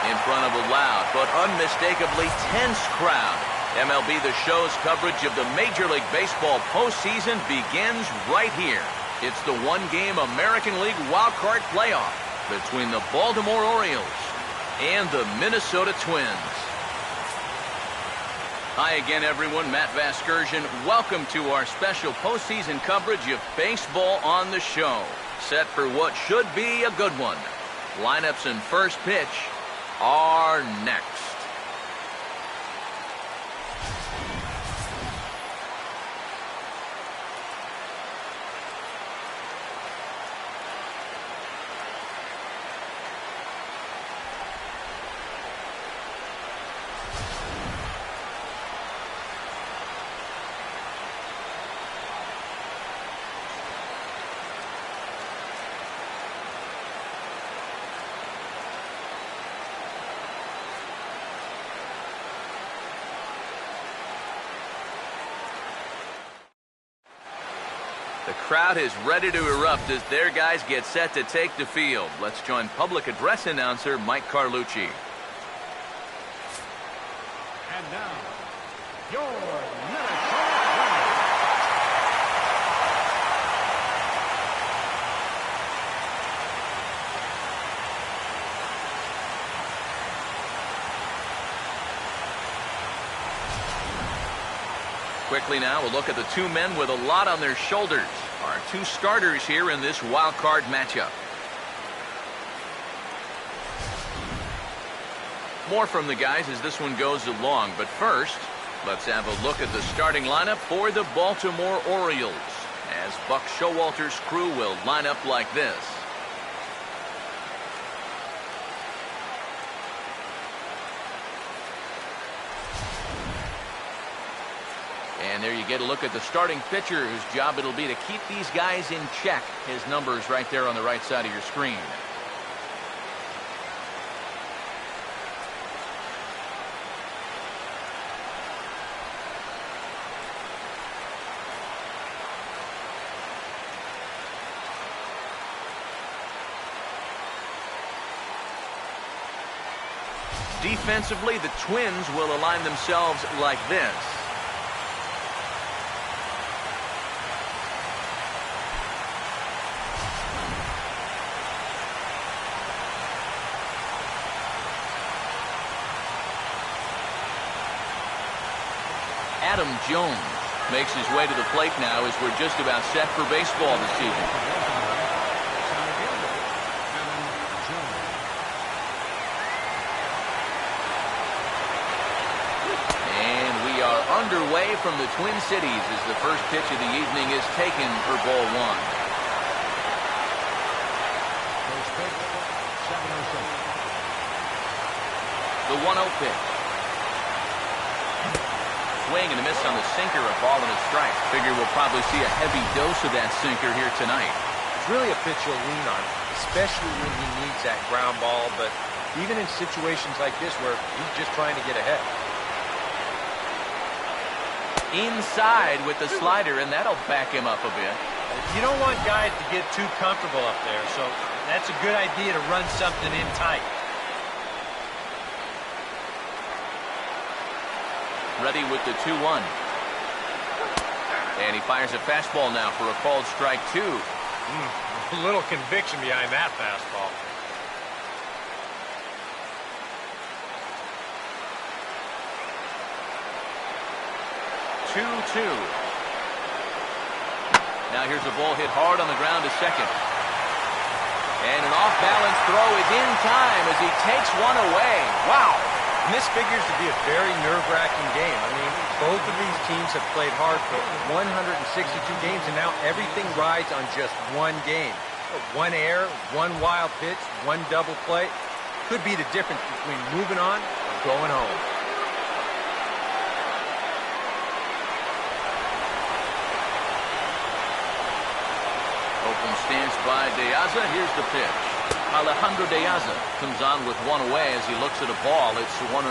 in front of a loud but unmistakably tense crowd. MLB The Show's coverage of the Major League Baseball postseason begins right here. It's the one-game American League wildcard playoff between the Baltimore Orioles and the Minnesota Twins. Hi again, everyone. Matt Vasgersian. Welcome to our special postseason coverage of baseball on the show. Set for what should be a good one. Lineups and first pitch are next. The crowd is ready to erupt as their guys get set to take the field. Let's join public address announcer Mike Carlucci. And now, your Minnesota Quickly now, we'll look at the two men with a lot on their shoulders. Our two starters here in this wild card matchup. More from the guys as this one goes along, but first, let's have a look at the starting lineup for the Baltimore Orioles, as Buck Showalter's crew will line up like this. And there you get a look at the starting pitcher, whose job it'll be to keep these guys in check. His number's right there on the right side of your screen. Defensively, the Twins will align themselves like this. Adam Jones makes his way to the plate now as we're just about set for baseball this season. And we are underway from the Twin Cities as the first pitch of the evening is taken for ball one. The 1-0 pitch. Swing and a miss on the sinker, a ball and a strike. Figure we'll probably see a heavy dose of that sinker here tonight. It's really a pitch you'll lean on, especially when he needs that ground ball, but even in situations like this where he's just trying to get ahead. Inside with the slider, and that'll back him up a bit. You don't want guys to get too comfortable up there, so that's a good idea to run something in tight. Ready with the 2-1. And he fires a fastball now for a called strike two. A little conviction behind that fastball. Two. Now here's a ball hit hard on the ground to second. And an off-balance throw is in time as he takes one away. Wow. And this figures to be a very nerve-wracking game. I mean, both of these teams have played hard for 162 games, and now everything rides on just one game. One error, one wild pitch, one double play could be the difference between moving on or going home. Open stance by De Aza. Here's the pitch. Alejandro De Aza comes on with one away as he looks at a ball. It's 1-0.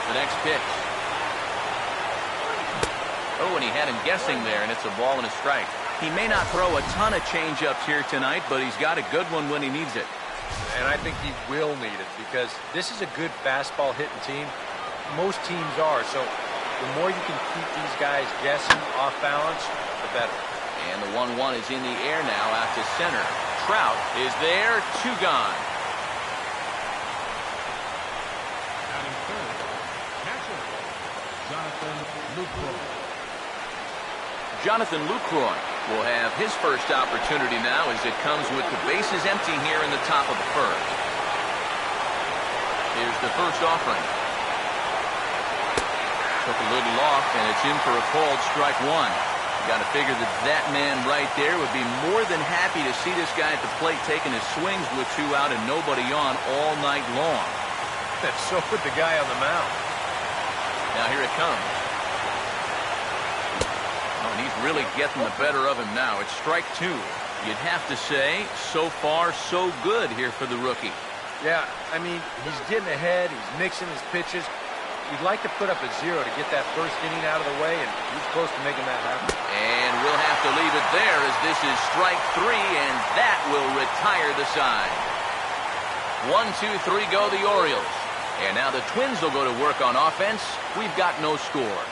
The next pitch. Oh, and he had him guessing there, and it's a ball and a strike. He may not throw a ton of changeups here tonight, but he's got a good one when he needs it. And I think he will need it because this is a good fastball hitting team. Most teams are, so the more you can keep these guys guessing off balance, the better. And the 1-1 is in the air now out to center. Trout is there, 2 gone. Batting third, catcher, Jonathan Lucroy. Jonathan Lucroy will have his first opportunity now as it comes with the bases empty here in the top of the first. Here's the first offering. Took a little off, and it's in for a called strike 1. Got to figure that man right there would be more than happy to see this guy at the plate taking his swings with 2 out and nobody on all night long. That's so with the guy on the mound. Now here it comes. Oh, and he's really getting the better of him now. It's strike 2. You'd have to say, so far, so good here for the rookie. Yeah, I mean, he's getting ahead. He's mixing his pitches. You'd like to put up a 0 to get that first inning out of the way, and he's close to making that happen. And we'll have to leave it there as this is strike 3, and that will retire the side. 1, 2, 3 go the Orioles. And now the Twins will go to work on offense. We've got no score.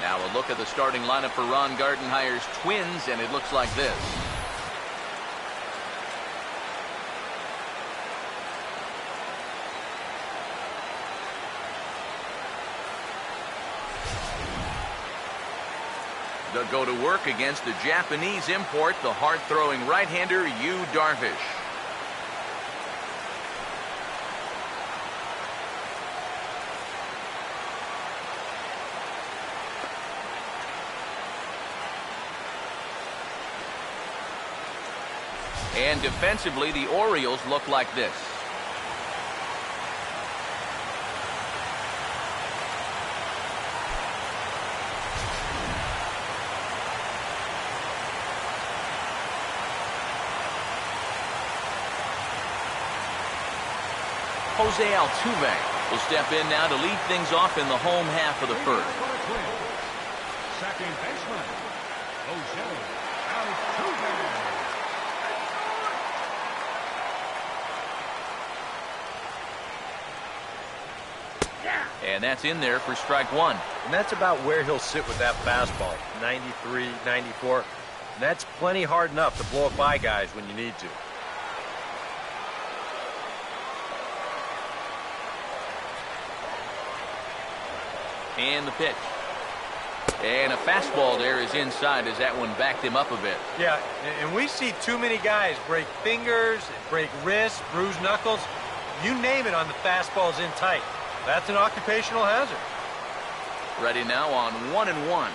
Now a look at the starting lineup for Ron Gardenhire's Twins, and it looks like this. They'll go to work against the Japanese import, the hard-throwing right-hander Yu Darvish. And defensively, the Orioles look like this. Jose Altuve will step in now to lead things off in the home half of the first. Second baseman, Jose Altuve. And that's in there for strike 1. And that's about where he'll sit with that fastball, 93, 94. And that's plenty hard enough to blow it by guys when you need to. And the pitch. And a fastball there is inside as that one backed him up a bit. Yeah, and we see too many guys break fingers, break wrists, bruise knuckles. You name it on the fastballs in tight. That's an occupational hazard. Ready now on 1-1.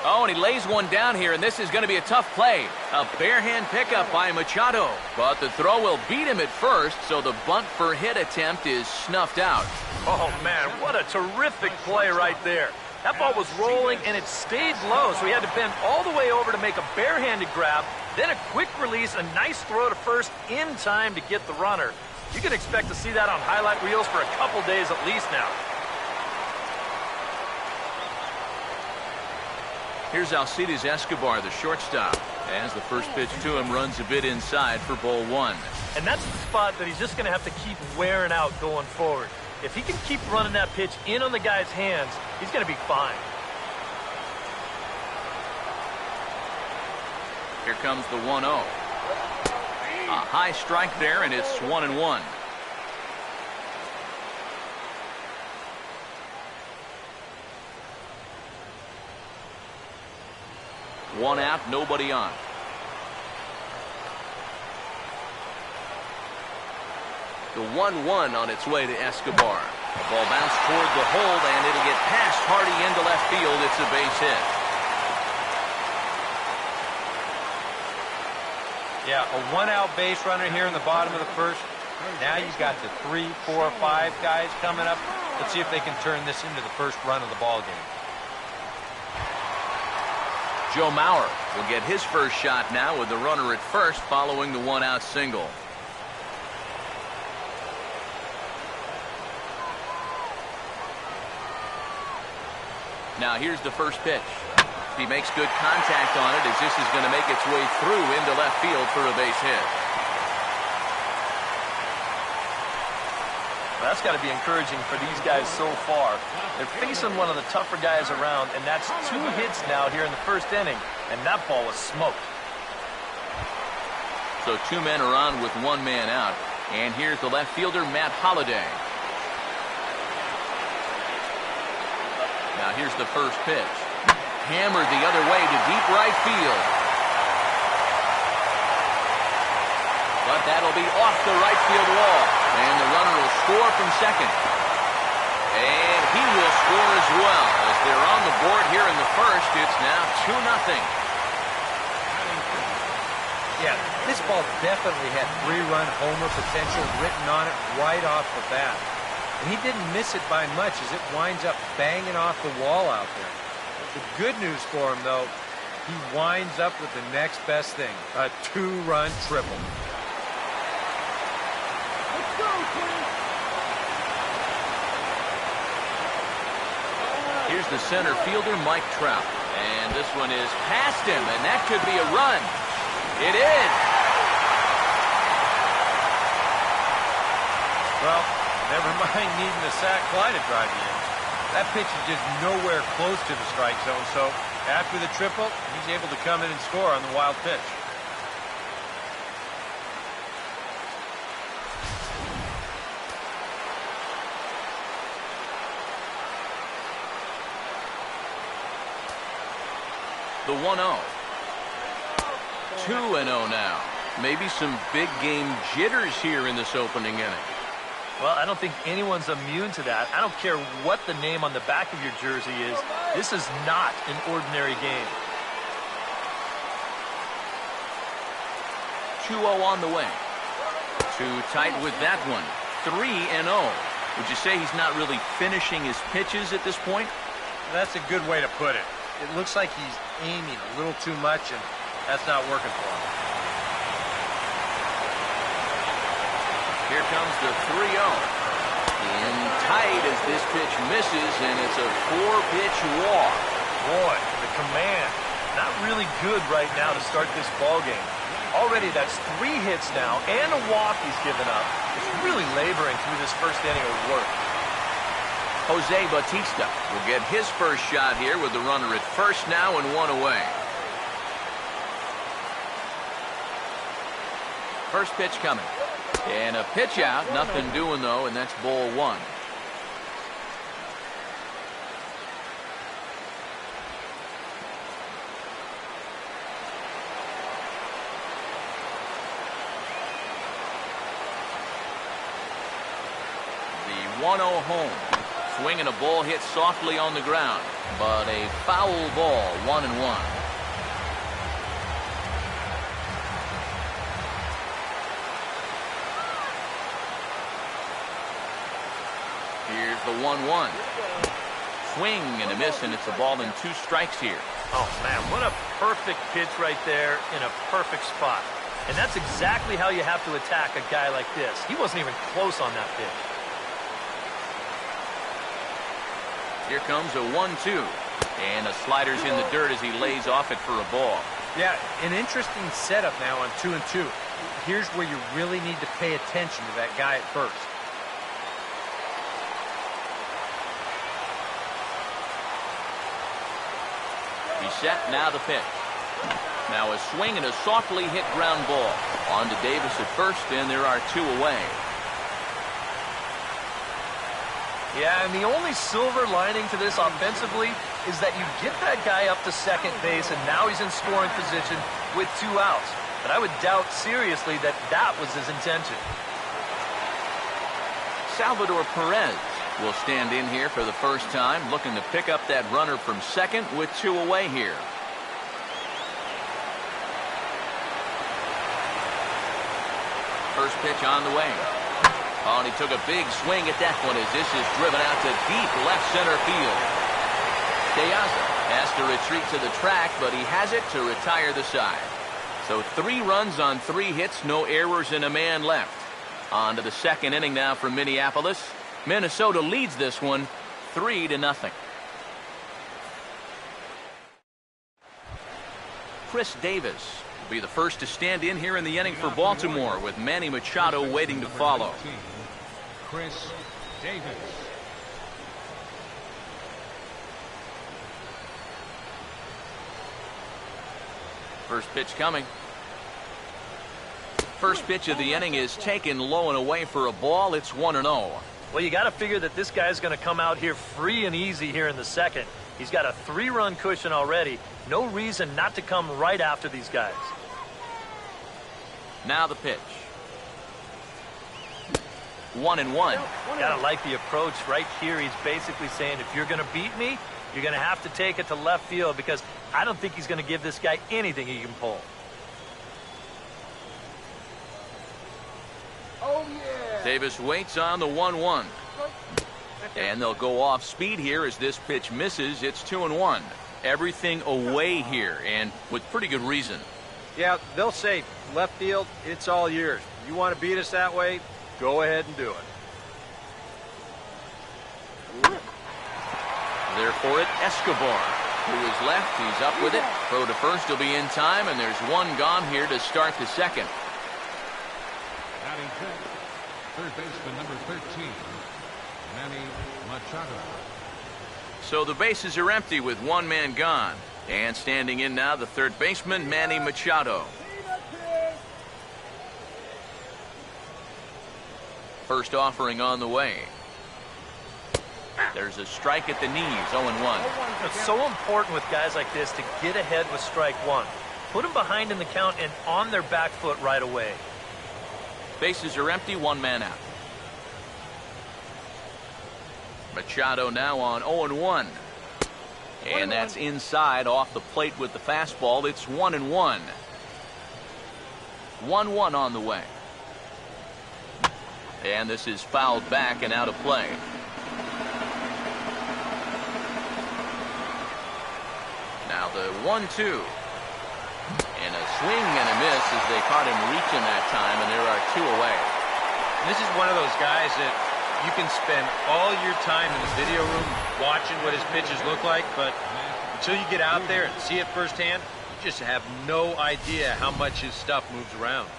Oh, and he lays one down here, and this is going to be a tough play. A bare-hand pickup by Machado. But the throw will beat him at first, so the bunt for hit attempt is snuffed out. Oh, man, what a terrific play right there. That ball was rolling, and it stayed low, so he had to bend all the way over to make a barehanded grab, then a quick release, a nice throw to first in time to get the runner. You can expect to see that on highlight reels for a couple days at least now. Here's Alcides Escobar, the shortstop, as the first pitch to him runs a bit inside for ball 1. And that's the spot that he's just going to have to keep wearing out going forward. If he can keep running that pitch in on the guy's hands, he's going to be fine. Here comes the 1-0. A high strike there, and it's 1-1. One out, nobody on. The 1-1 on its way to Escobar. The ball bounced toward the hold, and it'll get past Hardy into left field. It's a base hit. Yeah, a one-out base runner here in the bottom of the first. Now you've got the 3, 4, 5 guys coming up. Let's see if they can turn this into the first run of the ball game. Joe Mauer will get his first shot now with the runner at first following the one-out single. Now here's the first pitch. He makes good contact on it as this is going to make its way through into left field for a base hit. Well, that's got to be encouraging for these guys so far. They're facing one of the tougher guys around, and that's 2 hits now here in the first inning, and that ball was smoked. So 2 men are on with 1 man out, and here's the left fielder, Matt Holliday. Now here's the first pitch. Hammered the other way to deep right field. But that'll be off the right field wall. And the runner will score from second. And he will score as well. As they're on the board here in the first, it's now 2-0. Yeah, this ball definitely had 3-run homer potential written on it right off the bat. And he didn't miss it by much as it winds up banging off the wall out there. The good news for him, though, he winds up with the next best thing, a 2-run triple. Here's the center fielder, Mike Trout. And this one is past him, and that could be a run. It is. Well, never mind needing a sac fly to drive you in. That pitch is just nowhere close to the strike zone, so after the triple, he's able to come in and score on the wild pitch. The 1-0. 2-0 now. Maybe some big game jitters here in this opening inning. Well, I don't think anyone's immune to that. I don't care what the name on the back of your jersey is. This is not an ordinary game. 2-0 on the way. Too tight with that one. 3-0. Would you say he's not really finishing his pitches at this point? That's a good way to put it. It looks like he's aiming a little too much, and that's not working for him. Here comes the 3-0. In tight as this pitch misses, and it's a 4-pitch walk. Boy, the command, not really good right now to start this ball game. Already that's 3 hits now, and a walk he's given up. It's really laboring through this first inning of work. Jose Bautista will get his first shot here with the runner at first now and 1 away. First pitch coming. And a pitch out, nothing doing though, and that's ball 1. The 1-0 home. Swinging a ball hit softly on the ground, but a foul ball, 1-1. Here's the 1-1. Swing and a miss, and it's a ball and 2 strikes here. Oh, man, what a perfect pitch right there in a perfect spot. And that's exactly how you have to attack a guy like this. He wasn't even close on that pitch. Here comes a 1-2. And a slider's in the dirt as he lays off it for a ball. Yeah, an interesting setup now on 2-2. Here's where you really need to pay attention to that guy at first. He's set, now the pitch. Now a swing and a softly hit ground ball. On to Davis at first, and there are 2 away. Yeah, and the only silver lining to this offensively is that you get that guy up to second base, and now he's in scoring position with 2 outs. But I would doubt seriously that that was his intention. Salvador Perez will stand in here for the first time, looking to pick up that runner from second with 2 away here. First pitch on the way. Oh, and he took a big swing at that one as this is driven out to deep left center field. Teaza has to retreat to the track, but he has it to retire the side. So 3 runs on 3 hits, no errors, and a man left. On to the second inning now from Minneapolis. Minnesota leads this one 3-0. Chris Davis will be the first to stand in here in the inning for Baltimore, with Manny Machado waiting to follow. Chris Davis. First pitch coming. First pitch of the inning is taken low and away for a ball. It's 1-0. Well, you got to figure that this guy's going to come out here free and easy here in the second. He's got a 3-run cushion already. No reason not to come right after these guys. Now the pitch. 1-1. Gotta like the approach right here. He's basically saying, if you're going to beat me, you're going to have to take it to left field, because I don't think he's going to give this guy anything he can pull. Oh, yeah. Davis waits on the 1-1. And they'll go off speed here as this pitch misses. It's 2-1. Everything away here, and with pretty good reason. Yeah, they'll say, left field, it's all yours. You want to beat us that way? Go ahead and do it. There for it, Escobar, who is left. He's up with it. Throw to first will be in time, and there's one gone here to start the second. Batting fifth, third baseman number 13, Manny Machado. So the bases are empty with one man gone. And standing in now, the third baseman, Manny Machado. First offering on the way. There's a strike at the knees, 0-1. It's so important with guys like this to get ahead with strike one. Put them behind in the count and on their back foot right away. Bases are empty, one man out. Machado now on 0-1. And that's inside off the plate with the fastball. It's 1-1. 1-1 on the way. And this is fouled back and out of play. Now the 1-2. And a swing and a miss as they caught him reaching that time, and there are two away. This is one of those guys that you can spend all your time in the video room watching what his pitches look like, but until you get out there and see it firsthand, you just have no idea how much his stuff moves around.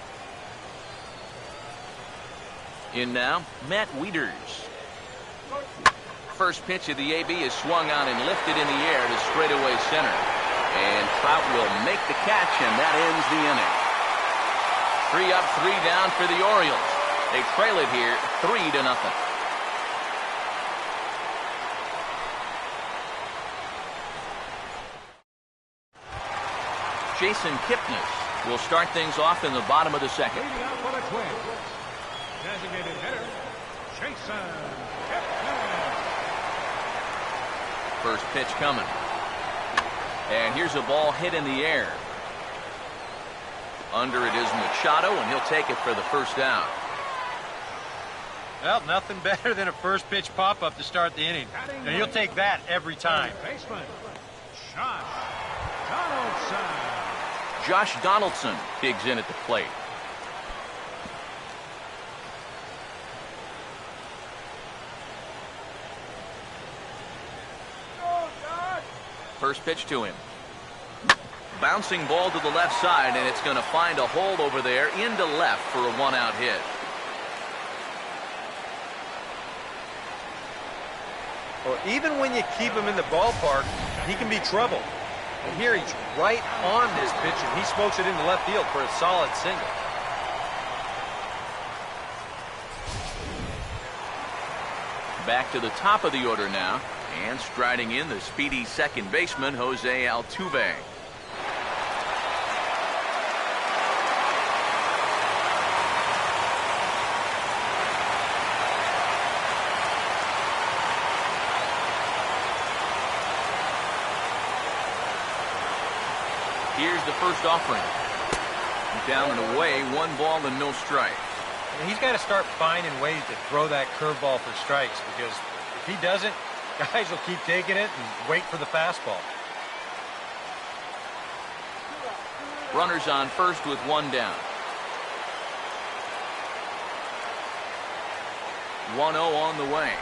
In now, Matt Wieters. First pitch of the AB is swung on and lifted in the air to straightaway center. And Trout will make the catch, and that ends the inning. 3 up, 3 down for the Orioles. They trail it here 3-0. Jason Kipnis will start things off in the bottom of the second. Leading out for the Twins, designated hitter, Jason Kipnis. First pitch coming. And here's a ball hit in the air. Under it is Machado, and he'll take it for the first down. Well, nothing better than a first pitch pop-up to start the inning. And you'll take that every time. Baseman, Josh Donaldson. Josh Donaldson digs in at the plate. First pitch to him. Bouncing ball to the left side, and it's going to find a hole over there into left for a one-out hit. Well, even when you keep him in the ballpark, he can be trouble. And here he's right on this pitch, and he smokes it into left field for a solid single. Back to the top of the order now, and striding in the speedy second baseman, Jose Altuve. Here's the first offering. Down and away, 1 ball and no strike. And he's got to start finding ways to throw that curveball for strikes, because if he doesn't, guys will keep taking it and wait for the fastball. Runners on first with 1 down. 1-0 on the way.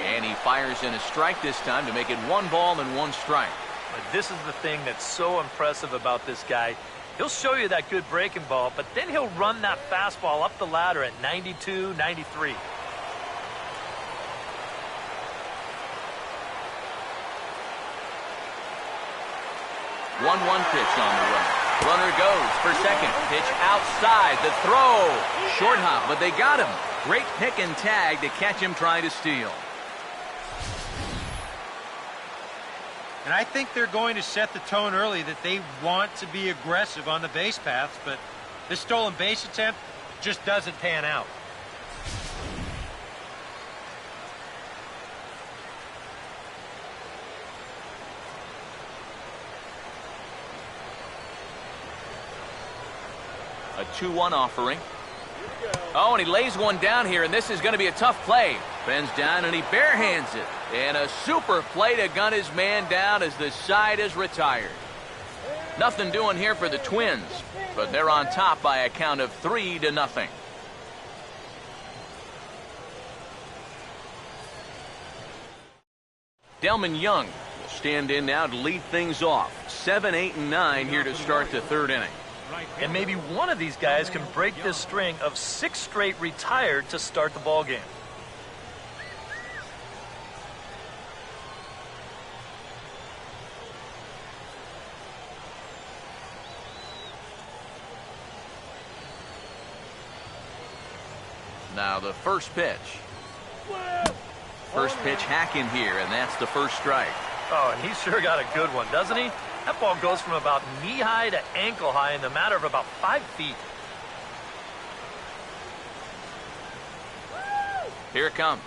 And he fires in a strike this time to make it 1 ball and 1 strike. But this is the thing that's so impressive about this guy. He'll show you that good breaking ball, but then he'll run that fastball up the ladder at 92, 93. 1-1 pitch on the way. Runner goes for second. Pitch outside. The throw. Short hop, but they got him. Great pick and tag to catch him trying to steal. And I think they're going to set the tone early that they want to be aggressive on the base paths, but this stolen base attempt just doesn't pan out. A 2-1 offering. Oh, and he lays one down here, and this is going to be a tough play. Bends down, and he barehands it. And a super play to gun his man down as the side is retired. Nothing doing here for the Twins, but they're on top by a count of 3-0. Delman Young will stand in now to lead things off. 7, 8, and 9 here to start the third inning. And maybe one of these guys can break this string of 6 straight retired to start the ball game. Now the first pitch. First pitch hack in here, and that's the first strike. Oh, and he sure got a good one, doesn't he? That ball goes from about knee-high to ankle-high in the matter of about 5 feet. Here it comes.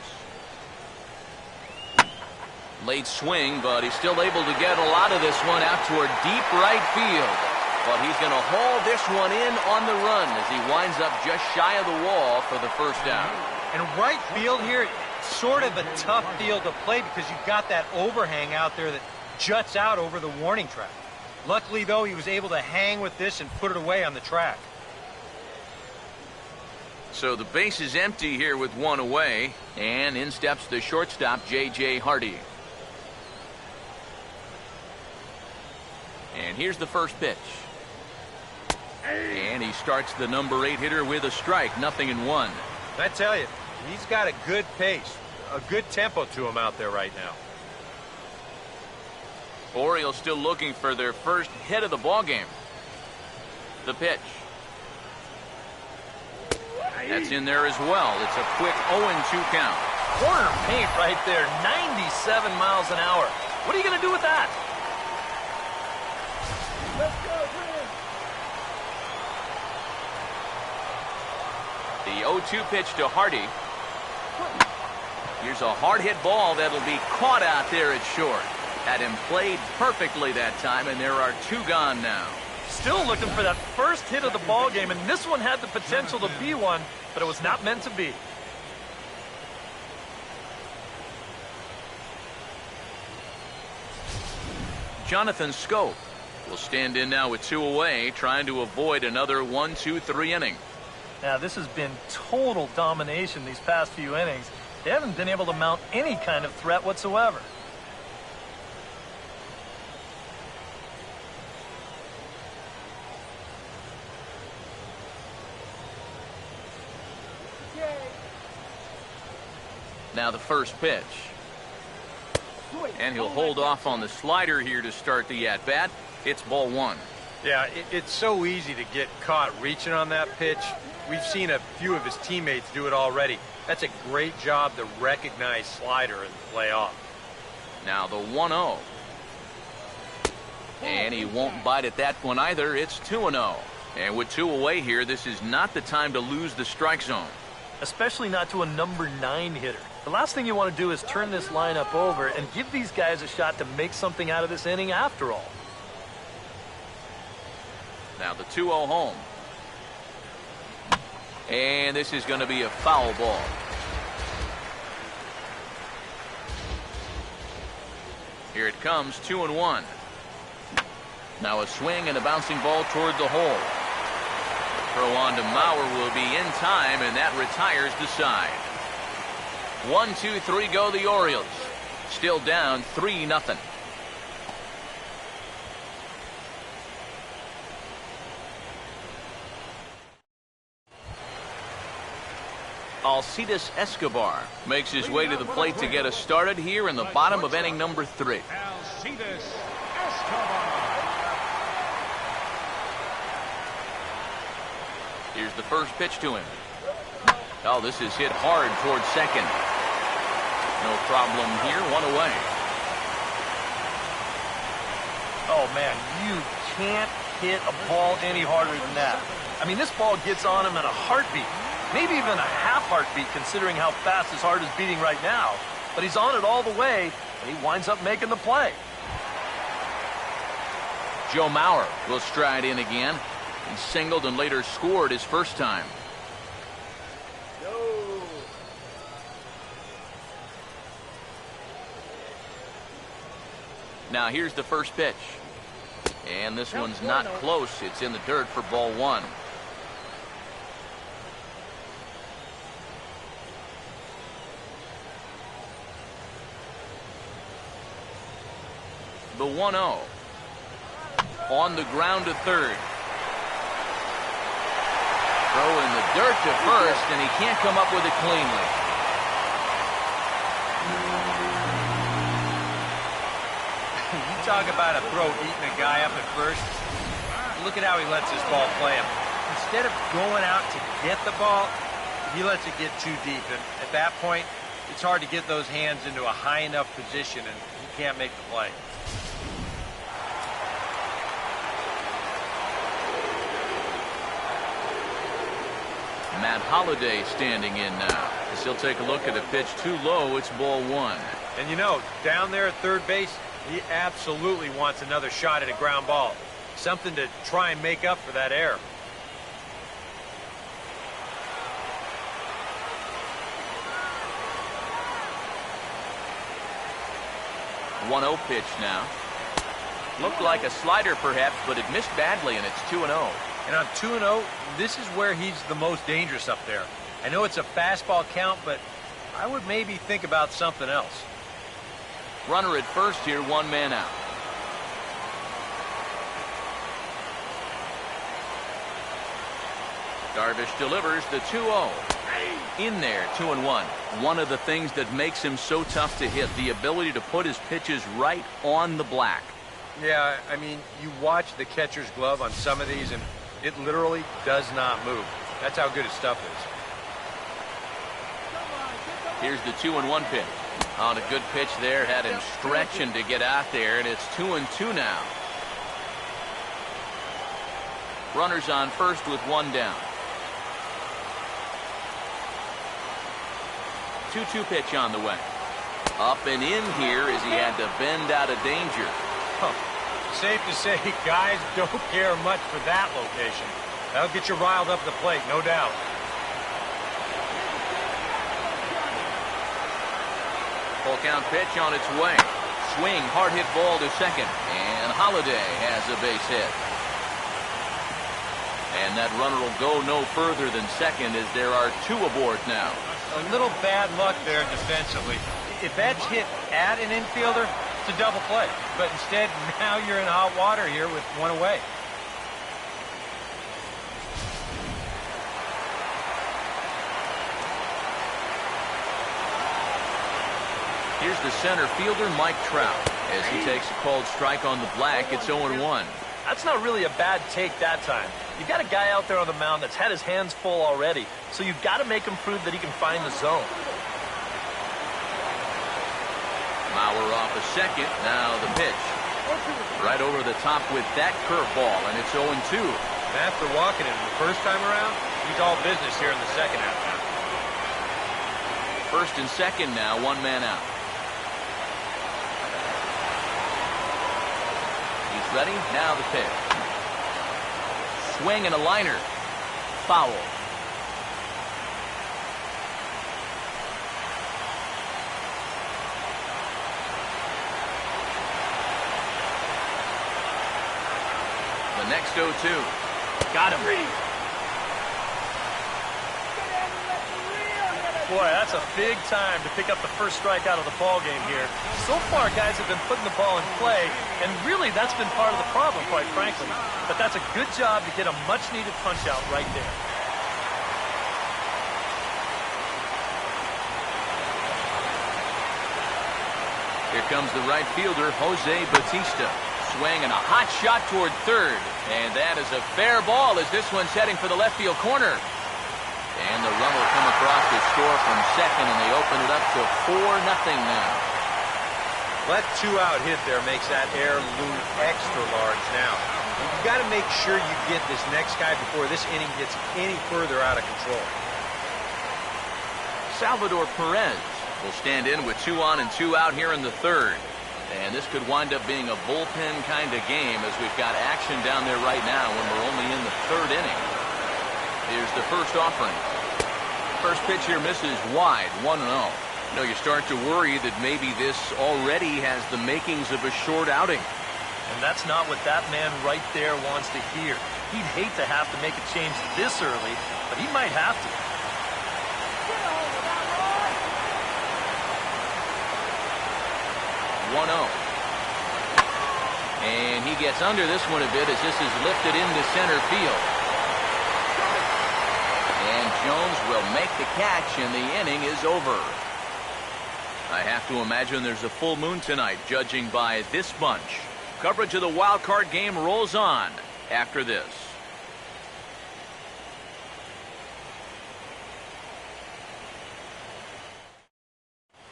Late swing, but he's still able to get a lot of this one out toward deep right field. But he's going to haul this one in on the run as he winds up just shy of the wall for the first out. And right field here, sort of a tough field to play because you've got that overhang out there that juts out over the warning track. Luckily, though, he was able to hang with this and put it away on the track. So the base is empty here with one away, and in steps the shortstop, J.J. Hardy. And here's the first pitch. And he starts the number 8 hitter with a strike, 0-1. I tell you, he's got a good pace, a good tempo to him out there right now. Orioles still looking for their first hit of the ball game. The pitch. That's in there as well. It's a quick 0-2 count. Corner paint right there, 97 miles an hour. What are you going to do with that? Let's go, Twins! The 0-2 pitch to Hardy. Here's a hard hit ball that'll be caught out there at short. Had him played perfectly that time, and there are 2 gone now. Still looking for that first hit of the ball game, and this one had the potential to be one, but it was not meant to be. Jonathan Scope will stand in now with 2 away, trying to avoid another 1-2-3 inning. Now, this has been total domination these past few innings. They haven't been able to mount any kind of threat whatsoever. Now the first pitch. And he'll hold off on the slider here to start the at-bat. It's ball 1. Yeah, it's so easy to get caught reaching on that pitch. We've seen a few of his teammates do it already. That's a great job to recognize slider and play off. Now the 1-0. And he won't bite at that one either. It's 2-0. And with 2 away here, this is not the time to lose the strike zone. Especially not to a number 9 hitter. The last thing you want to do is turn this lineup over and give these guys a shot to make something out of this inning after all. Now the 2-0 home. And this is going to be a foul ball. Here it comes, 2-1. Now a swing and a bouncing ball toward the hole. The throw on to Mauer will be in time, and that retires the side. 1-2-3 go the Orioles. Still down 3-0. Alcides Escobar makes his way to the plate to get us started here in the bottom of inning number 3. Alcides Escobar. Here's the first pitch to him. Oh, this is hit hard towards second. No problem here, 1 away. Oh, man, you can't hit a ball any harder than that. I mean, this ball gets on him in a heartbeat. Maybe even a half heartbeat, considering how fast his heart is beating right now. But he's on it all the way, and he winds up making the play. Joe Mauer will stride in again. He singled and later scored his first time. Now here's the first pitch. And this one's not close. It's in the dirt for ball 1. The 1-0. On the ground to third. Throw in the dirt to first, and he can't come up with it cleanly. You talk about a throw eating a guy up at first. Look at how he lets this ball play him. Instead of going out to get the ball, he lets it get too deep. And at that point, it's hard to get those hands into a high enough position, and he can't make the play. Matt Holliday standing in now. As he'll take a look at a pitch too low. It's ball 1. And you know, down there at third base, he absolutely wants another shot at a ground ball. Something to try and make up for that error. The 1-0 pitch now. Looked like a slider perhaps, but it missed badly, and it's 2-0. And on 2-0, this is where he's the most dangerous up there. I know it's a fastball count, but I would maybe think about something else. Runner at first here, 1 man out. Darvish delivers the 2-0. In there, 2-1. One of the things that makes him so tough to hit, the ability to put his pitches right on the black. Yeah, I mean, you watch the catcher's glove on some of these, and it literally does not move. That's how good his stuff is. Here's the 2-1 pitch. On a good pitch there, had him stretching to get out there, and it's 2-2 now. Runners on first with 1 down. 2-2 pitch on the way. Up and in here as he had to bend out of danger. Huh. Safe to say, guys don't care much for that location. That'll get you riled up the plate, no doubt. Full count pitch on its way. Swing, hard hit ball to second. And Holliday has a base hit. And that runner will go no further than second as there are 2 aboard now. A little bad luck there defensively. If that's hit at an infielder, it's a double play. But instead, now you're in hot water here with 1 away. Here's the center fielder, Mike Trout. As he takes a called strike on the black, it's 0-1. That's not really a bad take that time. You've got a guy out there on the mound that's had his hands full already, so you've got to make him prove that he can find the zone. Mauer off a second. Now the pitch. Right over the top with that curveball, and it's 0-2. After walking him the first time around, he's all business here in the second half now. First and second now, 1 man out. He's ready. Now the pitch. Swing and a liner. Foul. The next 0-2. Got him. Boy, that's a big time to pick up the first strike out of the ball game here. So far, guys have been putting the ball in play, and really that's been part of the problem, quite frankly. But that's a good job to get a much-needed punch-out right there. Here comes the right fielder, Jose Bautista. Swing and a hot shot toward third. And that is a fair ball as this one's heading for the left field corner. And the run will come across to score from second, and they open it up to 4-0 now. That two-out hit there makes that air loom extra large now. You've got to make sure you get this next guy before this inning gets any further out of control. Salvador Perez will stand in with 2 on and 2 out here in the third. And this could wind up being a bullpen kind of game as we've got action down there right now when we're only in the third inning. Here's the first offering. First pitch here misses wide, 1-0. You know, you start to worry that maybe this already has the makings of a short outing. And that's not what that man right there wants to hear. He'd hate to have to make a change this early, but he might have to. 1-0. And he gets under this one a bit as this is lifted into center field. And Jones will make the catch, and the inning is over. I have to imagine there's a full moon tonight, judging by this bunch. Coverage of the wild card game rolls on after this.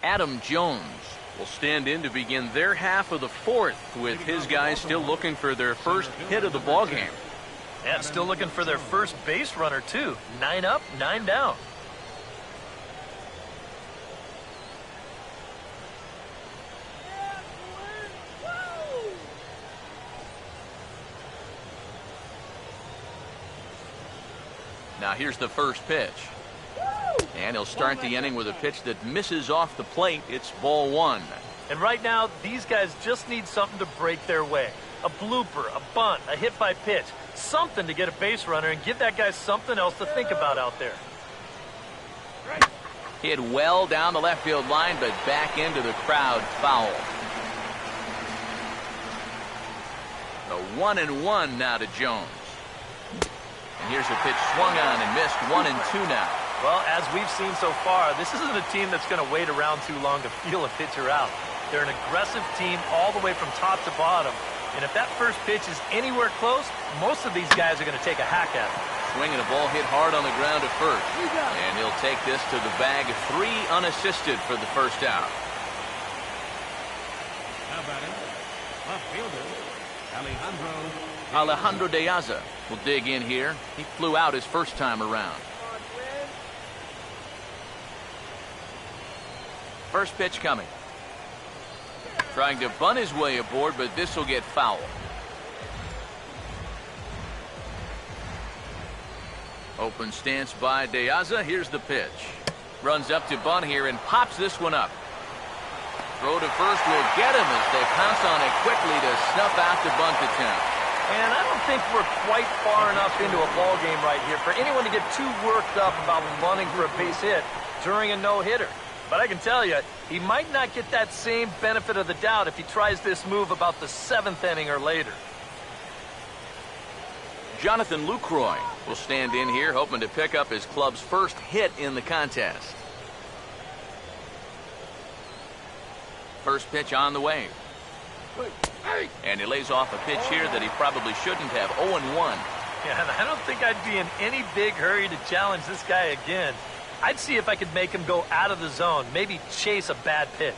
Adam Jones will stand in to begin their half of the fourth, with his guys still looking for their first hit of the ballgame. And still looking for their first base runner, too. 9 up, 9 down. Now here's the first pitch. And he'll start the inning with a pitch that misses off the plate. It's ball 1. And right now, these guys just need something to break their way. A blooper, a bunt, a hit by pitch. Something to get a base runner and give that guy something else to think about out there. Hit well down the left field line, but back into the crowd, foul. The 1-1 now to Jones. And here's a pitch swung on and missed. 1-2 now. Well, as we've seen so far, this isn't a team that's going to wait around too long to feel a pitcher out. They're an aggressive team all the way from top to bottom. And if that first pitch is anywhere close, most of these guys are going to take a hack at it. Swinging a ball hit hard on the ground to first. And he'll take this to the bag. 3 unassisted for the first out. Now batting, left fielder, Alejandro De Aza will dig in here. He flew out his first time around. First pitch coming. Trying to bunt his way aboard, but this will get foul. Open stance by De Aza. Here's the pitch. Runs up to bunt here and pops this one up. Throw to first will get him as they pounce on it quickly to snuff out the bunt attempt. And I don't think we're quite far enough into a ball game right here for anyone to get too worked up about bunting for a base hit during a no-hitter. But I can tell you, he might not get that same benefit of the doubt if he tries this move about the 7th inning or later. Jonathan Lucroy will stand in here, hoping to pick up his club's first hit in the contest. First pitch on the way. And he lays off a pitch here that he probably shouldn't have. 0-1. Yeah, and I don't think I'd be in any big hurry to challenge this guy again. I'd see if I could make him go out of the zone, maybe chase a bad pitch.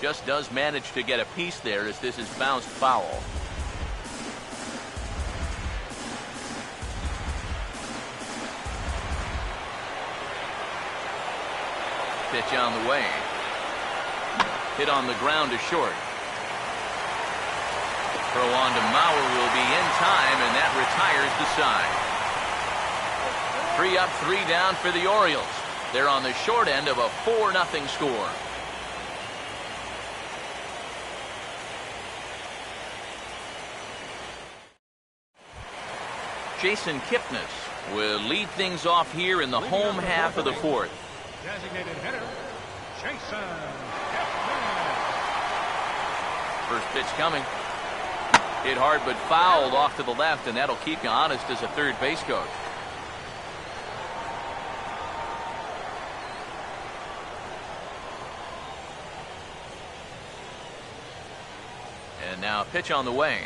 Just does manage to get a piece there as this is bounced foul. Pitch on the way. Hit on the ground to short. Throw on to Mauer will be in time, and that retires the side. 3 up, 3 down for the Orioles. They're on the short end of a 4-0 score. Jason Kipnis will lead things off here in the home half of the fourth. designated hitter, Jason. First pitch coming. Hit hard but fouled off to the left, and that'll keep you honest as a third base coach. Now a pitch on the way.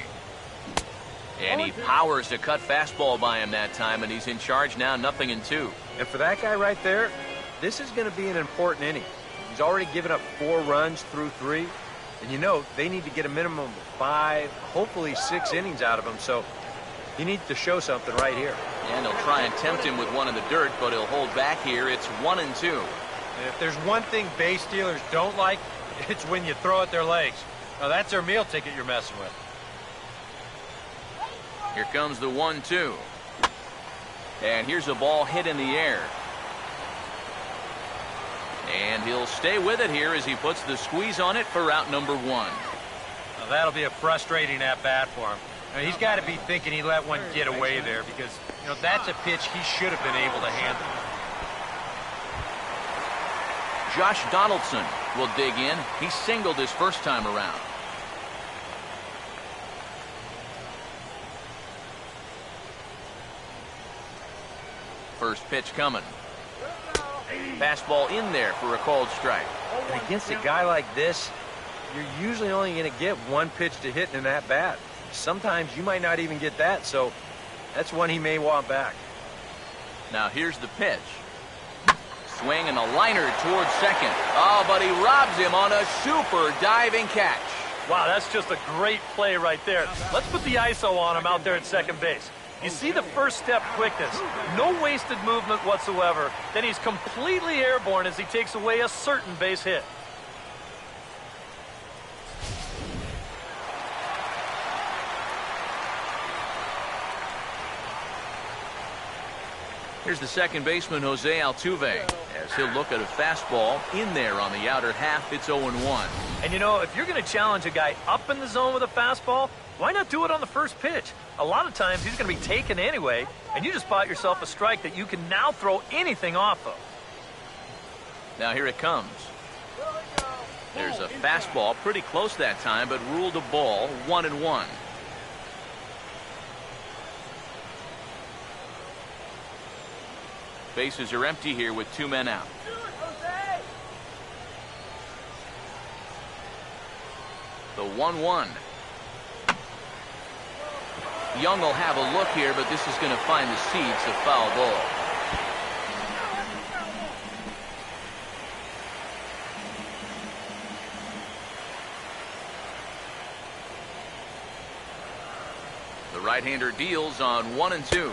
And he powers to cut fastball by him that time, and he's in charge now, 0-2. And for that guy right there, this is going to be an important inning. He's already given up 4 runs through 3. And you know, they need to get a minimum of 5, hopefully 6 innings out of him. So he needs to show something right here. And they'll try and tempt him with one in the dirt, but he'll hold back here. It's 1-2. And if there's one thing base stealers don't like, it's when you throw at their legs. Now that's their meal ticket you're messing with. Here comes the 1-2. And here's a ball hit in the air. And he'll stay with it here as he puts the squeeze on it for out number 1. Now that'll be a frustrating at-bat for him. Now, he's got to be thinking he let one get away there because, you know, that's a pitch he should have been able to handle. Josh Donaldson will dig in. He singled his first time around. First pitch coming. Fastball in there for a called strike. And against a guy like this, you're usually only going to get one pitch to hit in that bat. Sometimes you might not even get that, so that's one he may want back. Now here's the pitch. Swing and a liner towards second. Oh, but he robs him on a super diving catch. Wow, that's just a great play right there. Let's put the ISO on him out there at second base. You see the first step quickness, no wasted movement whatsoever. Then he's completely airborne as he takes away a certain base hit. Here's the second baseman, Jose Altuve, as he'll look at a fastball in there on the outer half. It's 0-1. And you know, if you're going to challenge a guy up in the zone with a fastball, why not do it on the first pitch? A lot of times he's going to be taken anyway, and you just bought yourself a strike that you can now throw anything off of. Now here it comes. There's a fastball pretty close that time, but ruled a ball. 1-1. Bases are empty here with 2 men out. The 1-1. Young will have a look here, but this is going to find the seeds, a foul ball. The right-hander deals on 1-2.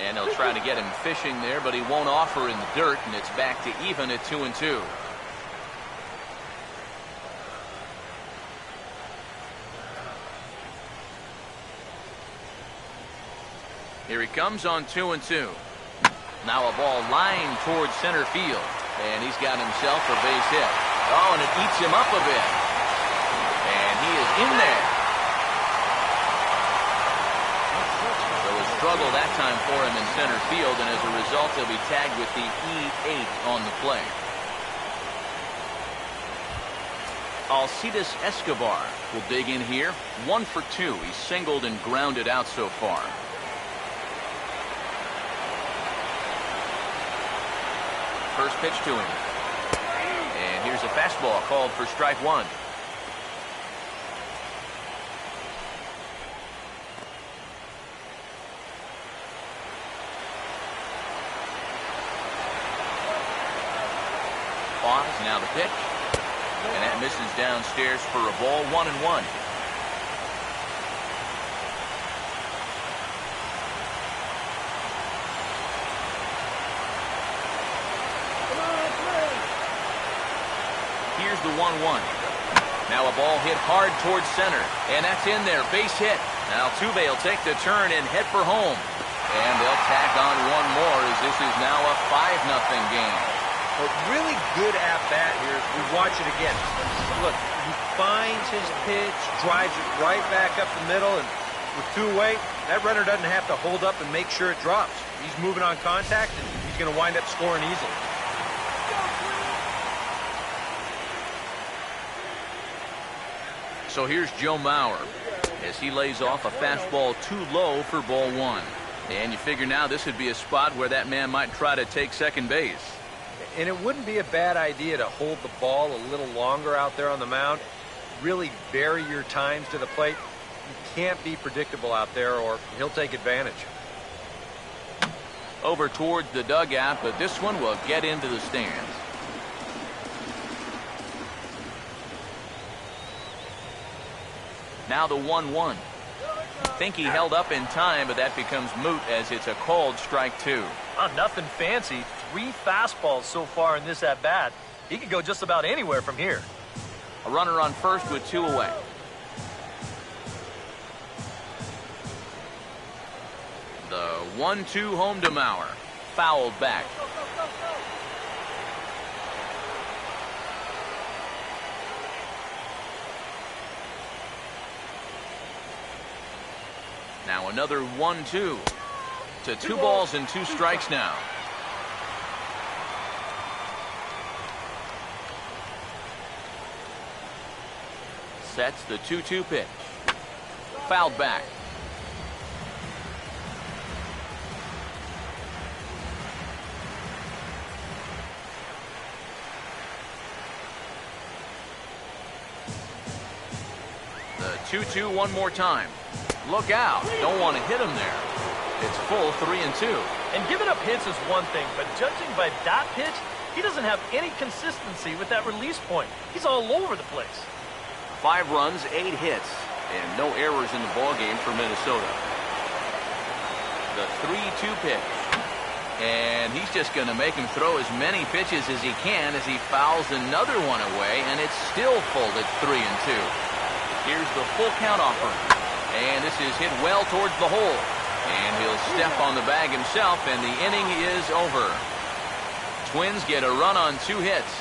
And they'll try to get him fishing there, but he won't offer in the dirt, and it's back to even at 2-2. Here he comes on 2-2. Now a ball lined towards center field, and he's got himself a base hit. Oh, and it eats him up a bit. And he is in there. Struggle that time for him in center field, and as a result he'll be tagged with the E8 on the play. Alcides Escobar will dig in here. 1 for 2. He's singled and grounded out so far. First pitch to him. And here's a fastball called for strike 1. Now the pitch, and that misses downstairs for a ball. 1-1. Here's the 1-1. Now a ball hit hard towards center, and that's in there. Base hit. Now Altuve will take the turn and head for home, and they'll tack on one more as this is now a 5-0 game. A really good at-bat here. We watch it again. Look, he finds his pitch, drives it right back up the middle, and with 2 away, that runner doesn't have to hold up and make sure it drops. He's moving on contact, and he's going to wind up scoring easily. So here's Joe Mauer as he lays off a fastball too low for ball 1. And you figure now this would be a spot where that man might try to take second base. And it wouldn't be a bad idea to hold the ball a little longer out there on the mound. really vary your times to the plate. You can't be predictable out there or he'll take advantage. Over towards the dugout, but this one will get into the stands. Now the 1-1. Think he held up in time, but that becomes moot as it's a called strike 2. Nothing fancy. 3 fastballs so far in this at-bat. He could go just about anywhere from here. A runner on first with 2 away. The 1-2 home to Mauer. Fouled back. Now another 1-2 to 2 balls and 2 strikes now. Sets the 2-2 pitch. Fouled back. The 2-2 one more time. Look out. Don't want to hit him there. It's full 3-2. And giving up hits is one thing, but judging by that pitch, he doesn't have any consistency with that release point. He's all over the place. 5 runs, 8 hits, and no errors in the ballgame for Minnesota. The 3-2 pitch. And he's just going to make him throw as many pitches as he can as he fouls another one away, and it's still full at 3-2. Here's the full count offering. And this is hit well towards the hole. And he'll step on the bag himself, and the inning is over. Twins get a run on 2 hits.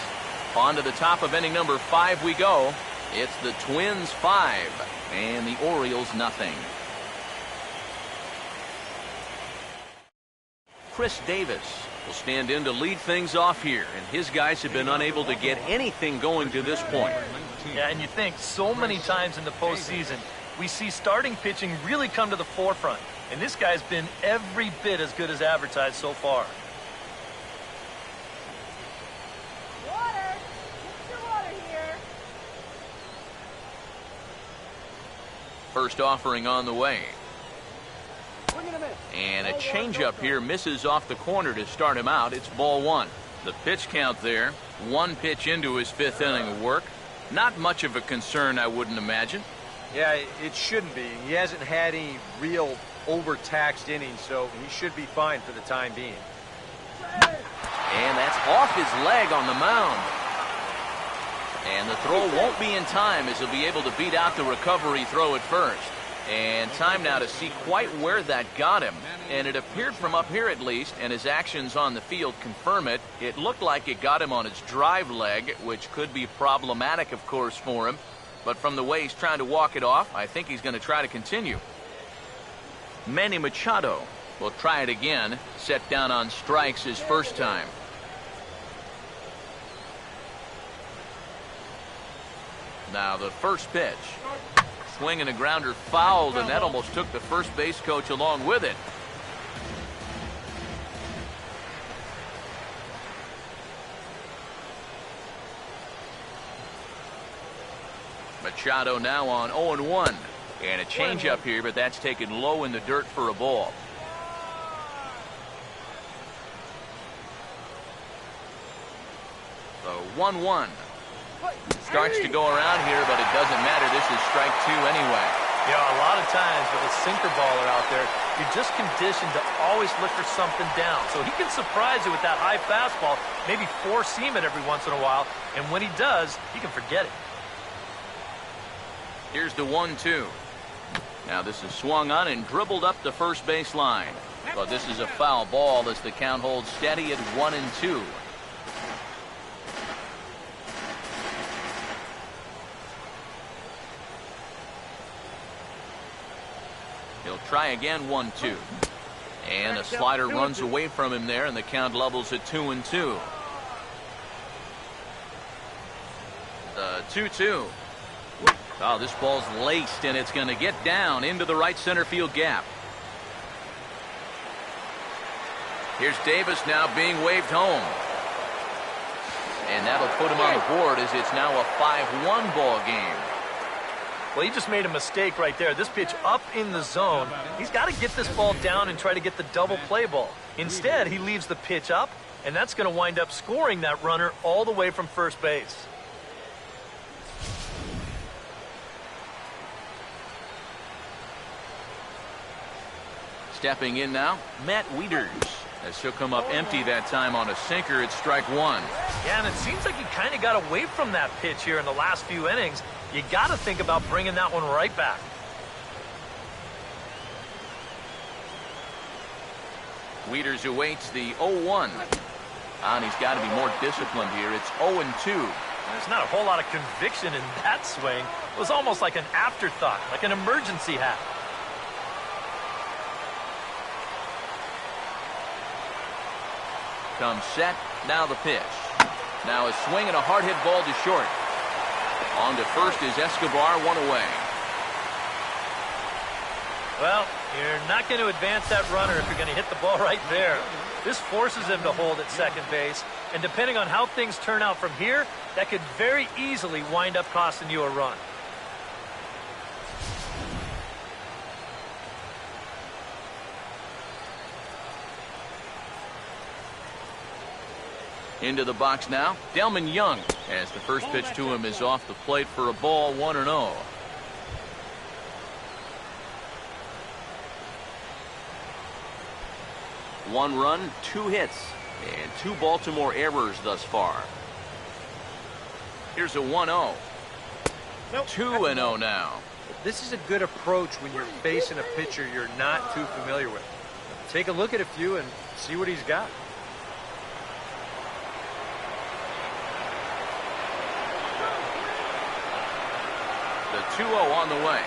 On to the top of inning number 5 we go. It's the Twins 5 and the Orioles nothing. Chris Davis will stand in to lead things off here, and his guys have been unable to get anything going to this point. Yeah, and you think so many times in the postseason, we see starting pitching really come to the forefront, and this guy's been every bit as good as advertised so far. Water! Get your water here. First offering on the way. And a changeup here misses off the corner to start him out. It's ball 1. The pitch count there. 1 pitch into his 5th inning of work. Not much of a concern, I wouldn't imagine. Yeah, it shouldn't be. He hasn't had any real overtaxed innings, so he should be fine for the time being. And that's off his leg on the mound. And the throw won't be in time as he'll be able to beat out the recovery throw at first. And time now to see quite where that got him. And it appeared from up here at least, and his actions on the field confirm it. It looked like it got him on his drive leg, which could be problematic, of course, for him. But from the way he's trying to walk it off, I think he's going to try to continue. Manny Machado will try it again. Set down on strikes his first time. Now the first pitch. Swing and a grounder fouled, and that almost took the first base coach along with it. Machado now on 0-1. And a changeup here, but that's taken low in the dirt for a ball. The 1-1. Starts to go around here, but it doesn't matter. This is strike 2 anyway. Yeah, a lot of times with a sinker baller out there, you're just conditioned to always look for something down. So he can surprise you with that high fastball, maybe four-seam it every once in a while, and when he does, he can forget it. Here's the 1-2. Now this is swung on and dribbled up the first base line. But this is a foul ball as the count holds steady at 1-2. He'll try again, 1-2. And a slider runs away from him there, and the count levels at 2-2. The 2-2. Oh, this ball's laced, and it's going to get down into the right center field gap. Here's Davis now being waved home. And that'll put him on the board as it's now a 5-1 ball game. Well, he just made a mistake right there. This pitch up in the zone. He's got to get this ball down and try to get the double play ball. Instead, he leaves the pitch up, and that's going to wind up scoring that runner all the way from first base. Stepping in now, Matt Wieters. As he'll come up empty that time on a sinker, it's strike one. Yeah, and it seems like he kind of got away from that pitch here in the last few innings. You got to think about bringing that one right back. Wieters awaits the 0-1. And he's got to be more disciplined here. It's 0-2. There's not a whole lot of conviction in that swing. It was almost like an afterthought, like an emergency hat. Comes set, now the pitch. Now a swing and a hard hit ball to short. On to first is Escobar, one away. Well, you're not going to advance that runner if you're going to hit the ball right there. This forces him to hold at second base, and depending on how things turn out from here, that could very easily wind up costing you a run. Into the box now, Delman Young, as the first pitch to him is off the plate for a ball, 1-0. One run, 2 hits, and 2 Baltimore errors thus far. Here's a 1-0. 2-0 now. This is a good approach when you're facing a pitcher you're not too familiar with. Take a look at a few and see what he's got. The 2-0 on the way.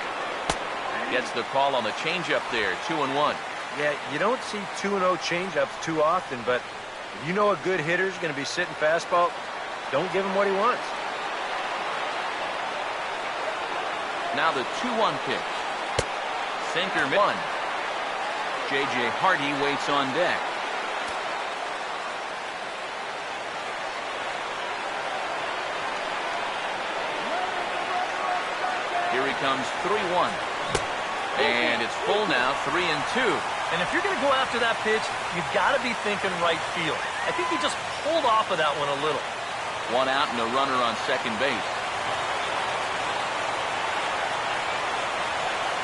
Gets the call on the changeup there, 2-1. Yeah, you don't see 2-0 changeups too often, but if you know a good hitter's going to be sitting fastball, don't give him what he wants. Now the 2-1 pitch. Sinker 1. J.J. Hardy waits on deck. Here he comes, 3-1. And it's full now, 3-2. And if you're going to go after that pitch, you've got to be thinking right field. I think he just pulled off of that one a little. 1 out and a runner on second base.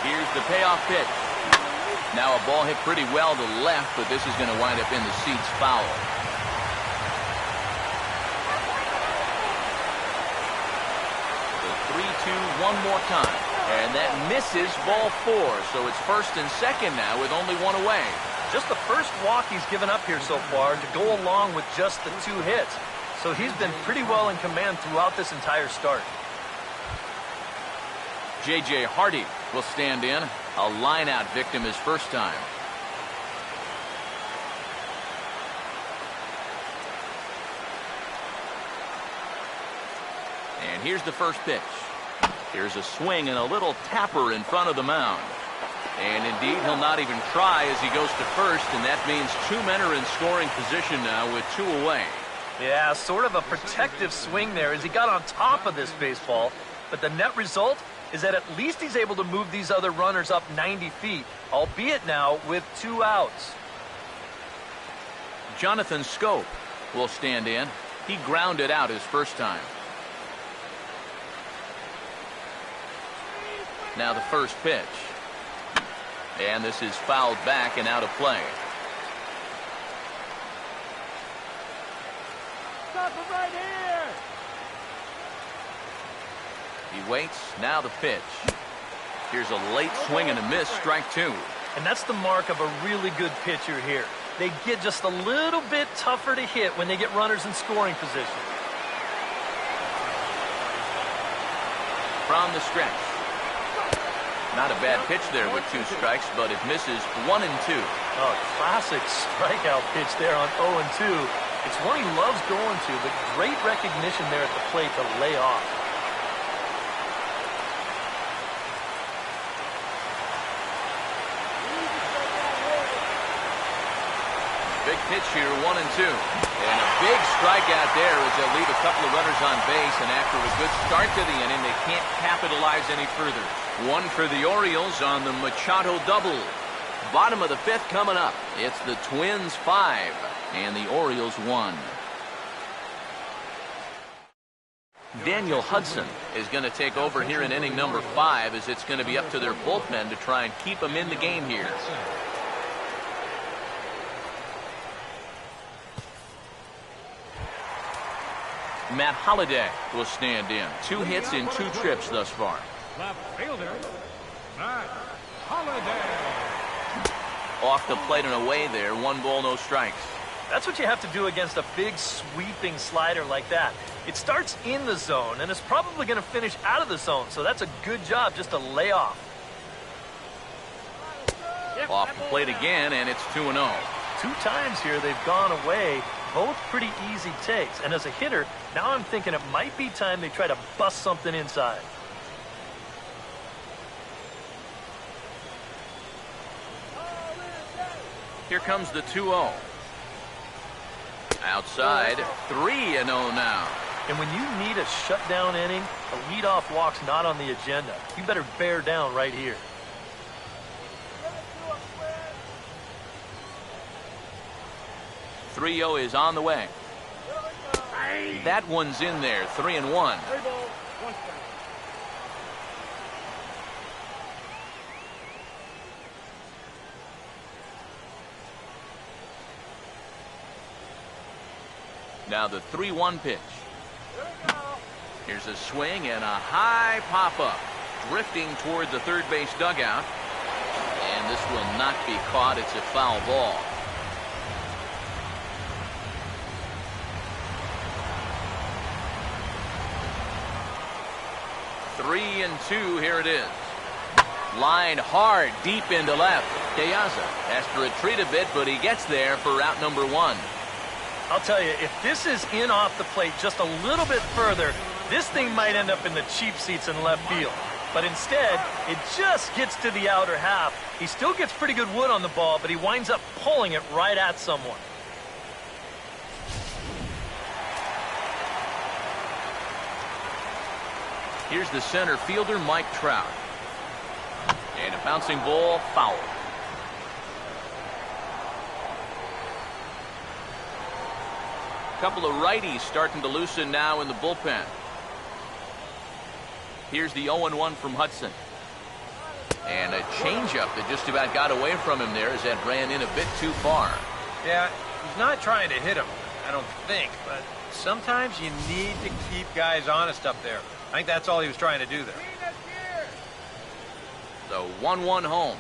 Here's the payoff pitch. Now a ball hit pretty well to left, but this is going to wind up in the seats foul. The 3-2 one more time. And that misses, ball 4. So it's first and second now with only 1 away. Just the first walk he's given up here so far to go along with just the 2 hits. So he's been pretty well in command throughout this entire start. J.J. Hardy will stand in. A line-out victim his first time. And here's the first pitch. Here's a swing and a little tapper in front of the mound. And indeed, he'll not even try as he goes to first, and that means 2 men are in scoring position now with 2 away. Yeah, sort of a protective swing there as he got on top of this baseball. But the net result is that at least he's able to move these other runners up 90 feet, albeit now with 2 outs. Jonathan Scope will stand in. He grounded out his first time. Now the first pitch. And this is fouled back and out of play. Stop it right here! He waits. Now the pitch. Here's a late swing and a miss. Strike 2. And that's the mark of a really good pitcher here. They get just a little bit tougher to hit when they get runners in scoring position. From the stretch. Not a bad pitch there with 2 strikes, but it misses 1 and 2. Oh, classic strikeout pitch there on 0 and 2. It's one he loves going to, but great recognition there at the plate to lay off. Big pitch here, 1 and 2. And a big Big strikeout there as they'll leave a couple of runners on base, and after a good start to the inning, they can't capitalize any further. One for the Orioles on the Machado double. Bottom of the fifth coming up. It's the Twins 5 and the Orioles 1. Daniel Hudson is going to take over here in inning number 5, as it's going to be up to their bullpen to try and keep them in the game here. Matt Holliday will stand in. 2 hits in 2 trips thus far. Left fielder, Matt Holliday. Off the plate and away there. 1 ball, no strikes. That's what you have to do against a big sweeping slider like that. It starts in the zone, and it's probably going to finish out of the zone, so that's a good job just to lay off. Off the plate again, and it's 2-0. 2 times here they've gone away, both pretty easy takes. And as a hitter, now I'm thinking it might be time they try to bust something inside. Here comes the 2-0. Outside, 3-0 now. And when you need a shutdown inning, a leadoff walk's not on the agenda. You better bear down right here. .3-0 is on the way. That one's in there. 3-1. Now the 3-1 pitch. Here's a swing and a high pop-up. Drifting toward the third base dugout. And this will not be caught. It's a foul ball. Three and 2, here it is. Line hard, deep into left. Piazza has to retreat a bit, but he gets there for route number 1. I'll tell you, if this is in off the plate just a little bit further, this thing might end up in the cheap seats in left field. But instead, it just gets to the outer half. He still gets pretty good wood on the ball, but he winds up pulling it right at someone. Here's the center fielder, Mike Trout. And a bouncing ball, foul. Couple of righties starting to loosen now in the bullpen. Here's the 0-1 from Hudson. And a changeup that just about got away from him there as that ran in a bit too far. Yeah, he's not trying to hit him, I don't think, but sometimes you need to keep guys honest up there. I think that's all he was trying to do there. The 1-1 home.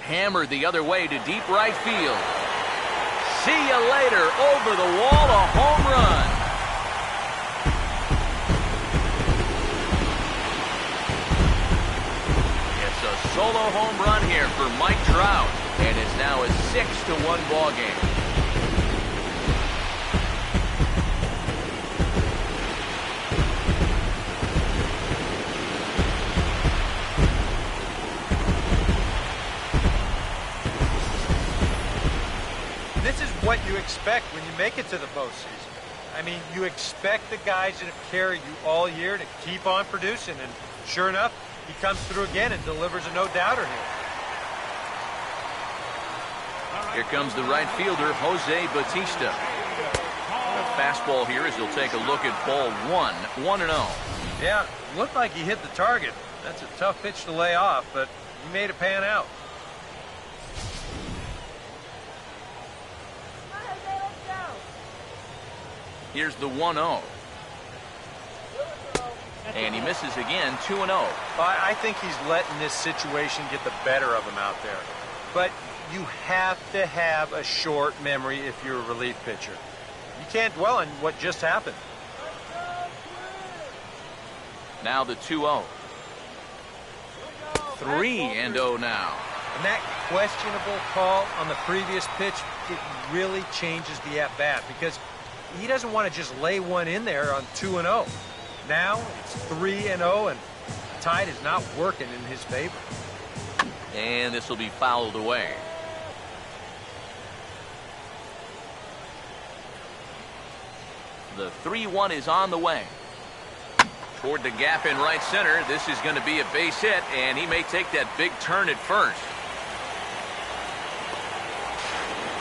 Hammered the other way to deep right field. See you later. Over the wall, a home run. It's a solo home run here for Mike Trout, and it's now a 6-1 ball game. This is what you expect when you make it to the postseason. I mean, you expect the guys that have carried you all year to keep on producing, and sure enough, he comes through again and delivers a no-doubter here. Here comes the right fielder, Jose Bautista. A fastball here as he'll take a look at ball 1, 1-0. Yeah, looked like he hit the target. That's a tough pitch to lay off, but he made it pan out. Here's the 1-0. And he misses again, 2-0. I think he's letting this situation get the better of him out there. But you have to have a short memory if you're a relief pitcher. You can't dwell on what just happened. Now the 2-0. 3-0 now. And that questionable call on the previous pitch, it really changes the at-bat because he doesn't want to just lay one in there on 2-0. Now it's 3-0, and the tide is not working in his favor. And this will be fouled away. The 3-1 is on the way. Toward the gap in right center. This is going to be a base hit, and he may take that big turn at first.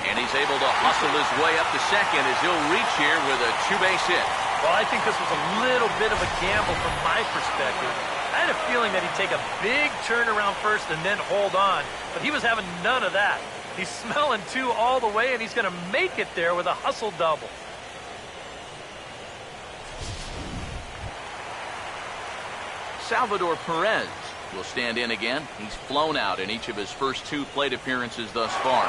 And he's able to hustle his way up to second as he'll reach here with a 2-base hit. Well, I think this was a little bit of a gamble from my perspective. I had a feeling that he'd take a big turn around first and then hold on, but he was having none of that. He's smelling 2 all the way, and he's going to make it there with a hustle double. Salvador Perez will stand in again. He's flown out in each of his first 2 plate appearances thus far.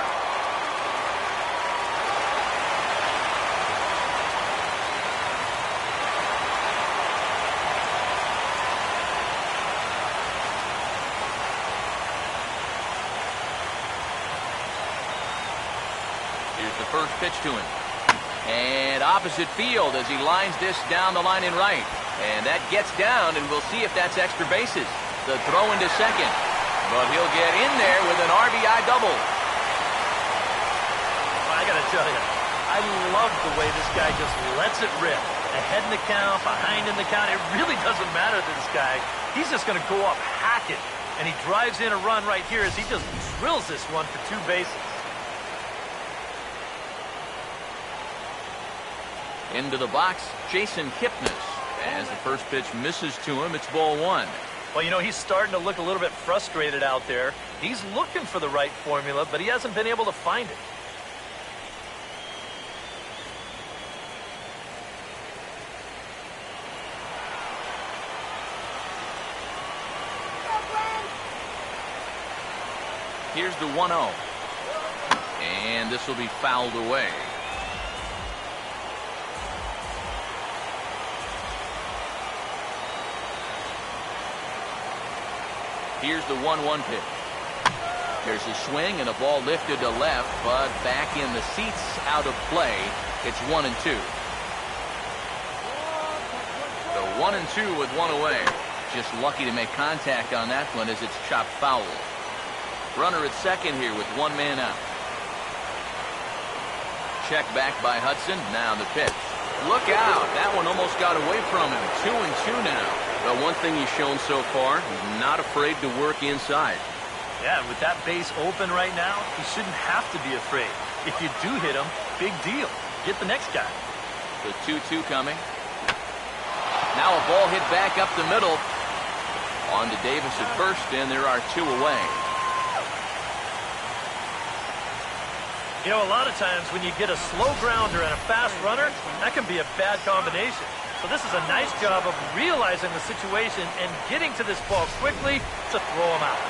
Here's the first pitch to him. And opposite field as he lines this down the line in right. And that gets down, and we'll see if that's extra bases. The throw into second. But he'll get in there with an RBI double. I got to tell you, I love the way this guy just lets it rip. Ahead in the count, behind in the count. It really doesn't matter to this guy. He's just going to go up hacking. And he drives in a run right here as he just drills this one for 2 bases. Into the box, Jason Kipnis. As the first pitch misses to him, it's ball 1. Well, you know, he's starting to look a little bit frustrated out there. He's looking for the right formula, but he hasn't been able to find it. Here's the 1-0. And this will be fouled away. Here's the 1-1 pitch. There's a swing and a ball lifted to left, but back in the seats, out of play. It's 1-2. The 1-2 with 1 away. Just lucky to make contact on that one as it's chopped foul. Runner at second here with 1 man out. Check back by Hudson. Now the pitch. Look out. That one almost got away from him. 2-2 now. Well, one thing he's shown so far, he's not afraid to work inside. Yeah, with that base open right now, he shouldn't have to be afraid. If you do hit him, big deal. Get the next guy. The 2-2 coming. Now a ball hit back up the middle. On to Davis at first, and there are 2 away. You know, a lot of times when you get a slow grounder and a fast runner, that can be a bad combination. So this is a nice job of realizing the situation and getting to this ball quickly to throw him out.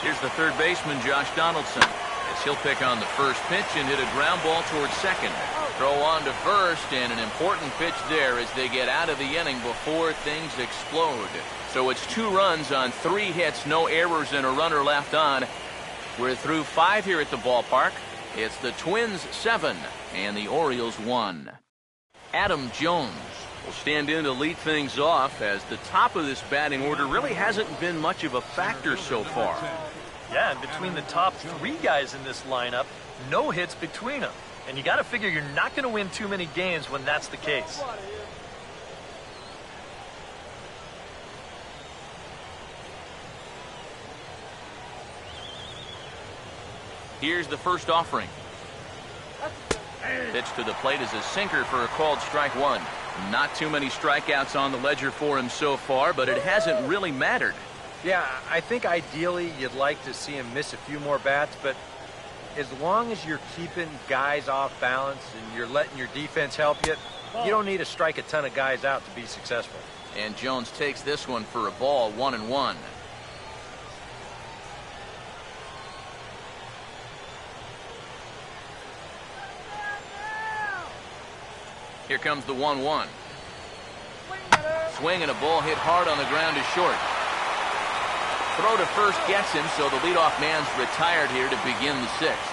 Here's the third baseman, Josh Donaldson, as he'll pick on the first pitch and hit a ground ball towards second. Throw on to first, and an important pitch there as they get out of the inning before things explode. So it's 2 runs on 3 hits, no errors, and a runner left on. We're through 5 here at the ballpark. It's the Twins 7 and the Orioles 1. Adam Jones will stand in to lead things off as the top of this batting order really hasn't been much of a factor so far. Yeah, and between the top 3 guys in this lineup, no hits between them. And you got to figure you're not going to win too many games when that's the case. Here's the first offering. Pitch to the plate is a sinker for a called strike 1. Not too many strikeouts on the ledger for him so far, but it hasn't really mattered. Yeah, I think ideally you'd like to see him miss a few more bats, but as long as you're keeping guys off balance and you're letting your defense help you, you don't need to strike a ton of guys out to be successful. And Jones takes this one for a ball, 1-1. Here comes the 1-1. Swing and a ball hit hard on the ground is short. Throw to first gets him, so the leadoff man's retired here to begin the 6th.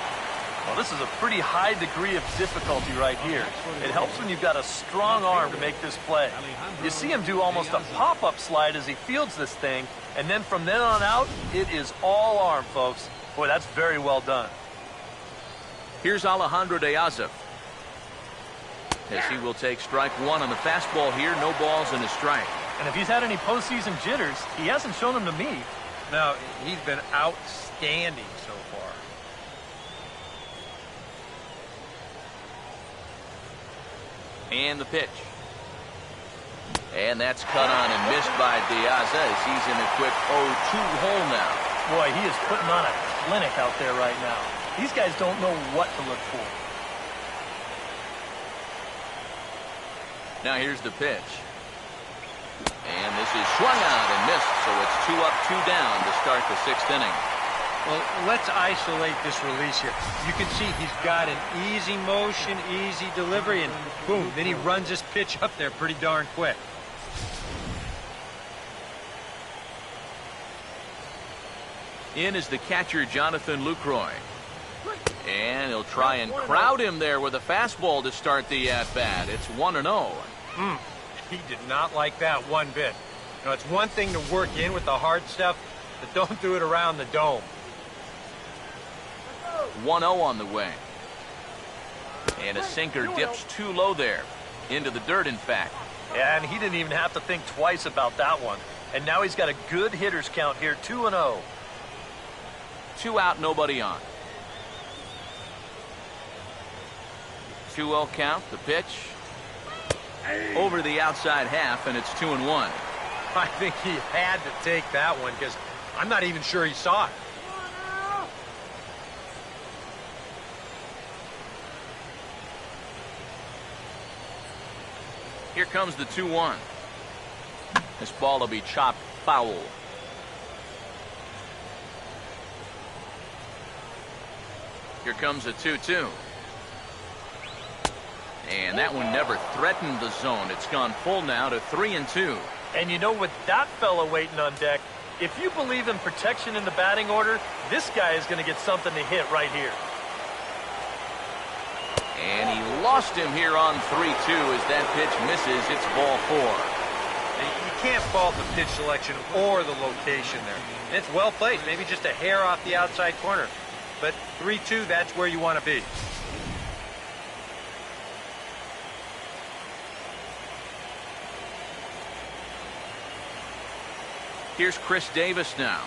Well, this is a pretty high degree of difficulty right here. It helps when you've got a strong arm to make this play. You see him do almost a pop-up slide as he fields this thing, and then from then on out, it is all arm, folks. Boy, that's very well done. Here's Alejandro de Aza, as he will take strike one on the fastball here. No balls and a strike. And if he's had any postseason jitters, he hasn't shown them to me. No, he's been outstanding so far. And the pitch. And that's cut on and missed by De Aza as he's in a quick 0-2 hole now. Boy, he is putting on a clinic out there right now. These guys don't know what to look for. Now here's the pitch. And this is swung out and missed, so it's 2 up, 2 down to start the 6th inning. Well, let's isolate this release here. You can see he's got an easy motion, easy delivery, and boom, then he runs his pitch up there pretty darn quick. In is the catcher, Jonathan Lucroy. And he'll try and crowd him there with a fastball to start the at-bat. It's 1-0. He did not like that one bit. You know, it's one thing to work in with the hard stuff, but don't do it around the dome. 1-0 on the way. And a sinker dips too low there. Into the dirt, in fact. Yeah, and he didn't even have to think twice about that one. And now he's got a good hitters count here, 2-0. 2 out, nobody on. 2-0 count, the pitch. Over the outside half, and it's 2-1. I think he had to take that one because I'm not even sure he saw it. Here comes the 2-1. This ball will be chopped foul. Here comes a 2-2. And that one never threatened the zone. It's gone full now to 3-2. And you know, with that fella waiting on deck, if you believe in protection in the batting order, this guy is going to get something to hit right here. And he lost him here on 3-2 as that pitch misses. It's ball 4. You can't fault the pitch selection or the location there. And it's well placed, maybe just a hair off the outside corner. But 3-2, that's where you want to be. Here's Chris Davis now,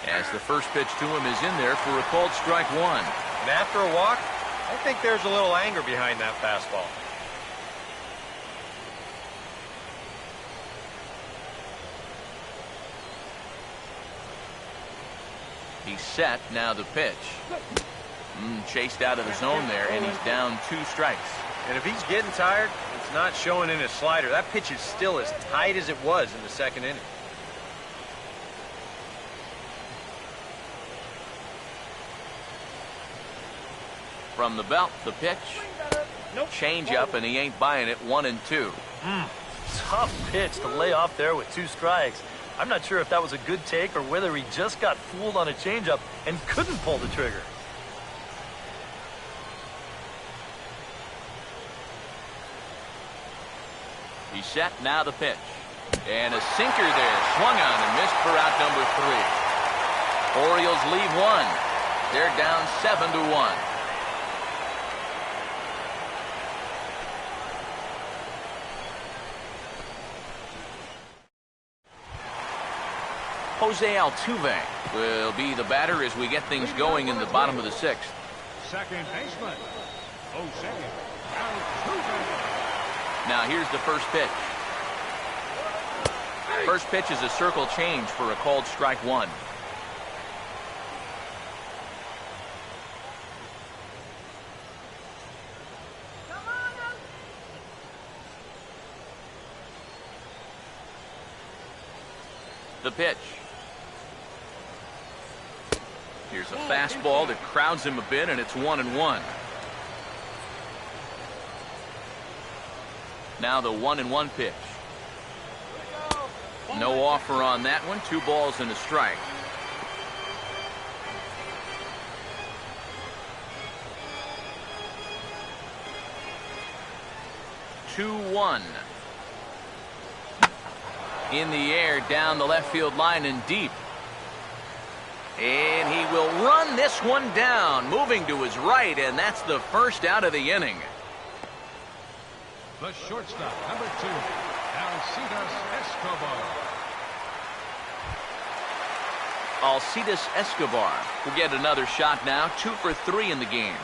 as the first pitch to him is in there for a called strike one. And after a walk, I think there's a little anger behind that fastball. He's set, now the pitch. Chased out of the zone there, and he's down 2 strikes. And if he's getting tired, it's not showing in his slider. That pitch is still as tight as it was in the 2nd inning. From the belt, the pitch. Change up, and he ain't buying it. 1-2. Tough pitch to lay off there with 2 strikes. I'm not sure if that was a good take or whether he just got fooled on a changeup and couldn't pull the trigger. He's set, now the pitch. And a sinker there, swung on and missed for out number 3. Orioles lead 1. They're down 7-1. Jose Altuve will be the batter as we get things going in the bottom of the 6th. Second baseman, Jose Altuve. Now here's the first pitch. First pitch is a circle change for a called strike one. The pitch. Here's a fastball that crowds him a bit, and it's 1-1. Now the 1-1 pitch. No offer on that one. 2 balls and a strike. Two, 1. In the air, down the left field line and deep. And he will run this one down, moving to his right, and that's the first out of the inning. The shortstop, number 2, Alcides Escobar. Alcides Escobar will get another shot now, 2 for 3 in the game.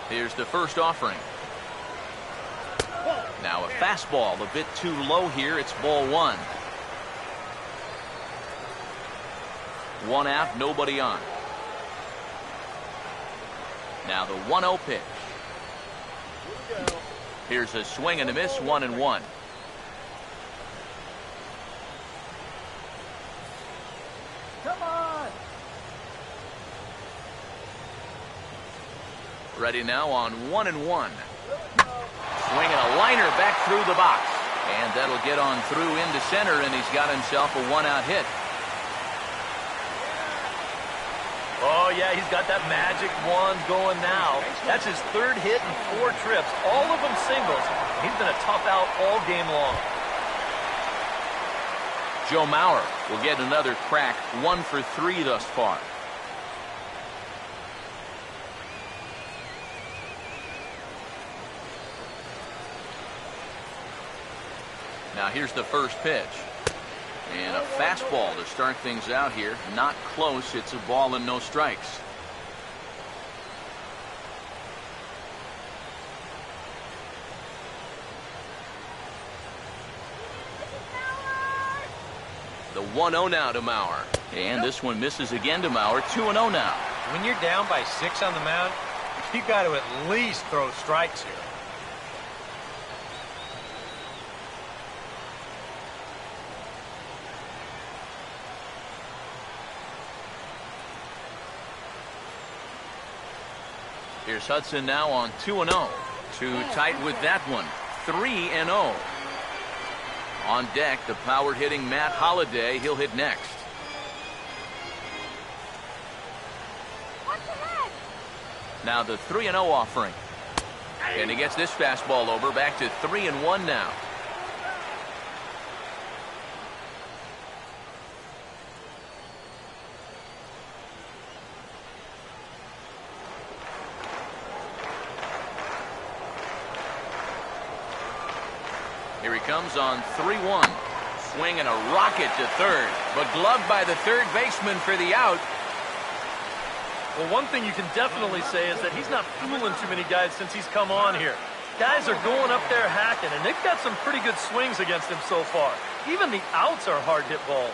Here's the first offering. Now a fastball a bit too low here. It's ball 1. 1 out, nobody on. Now the 1-0 pitch. Here's a swing and a miss, 1-1. Come on. Ready now on 1-1. Swinging a liner back through the box. And that'll get on through into center, and he's got himself a 1-out hit. Oh, yeah, he's got that magic wand going now. That's his 3rd hit in 4 trips, all of them singles. He's been a tough out all game long. Joe Mauer will get another crack, 1 for 3 thus far. Now here's the first pitch. And a fastball to start things out here. Not close. It's a ball and no strikes. The 1-0 now to Mauer. And this one misses again to Mauer. 2-0 now. When you're down by 6 on the mound, you got to at least throw strikes here. Here's Hudson now on 2-0. Too tight with that one. 3-0. On deck, the power hitting Matt Holliday. He'll hit next. Now the 3-0 offering. And he gets this fastball over. Back to 3-1 now. Here he comes on 3-1. Swing and a rocket to third, but gloved by the third baseman for the out. Well, one thing you can definitely say is that he's not fooling too many guys since he's come on here. Guys are going up there hacking, and they've got some pretty good swings against him so far. Even the outs are hard hit balls.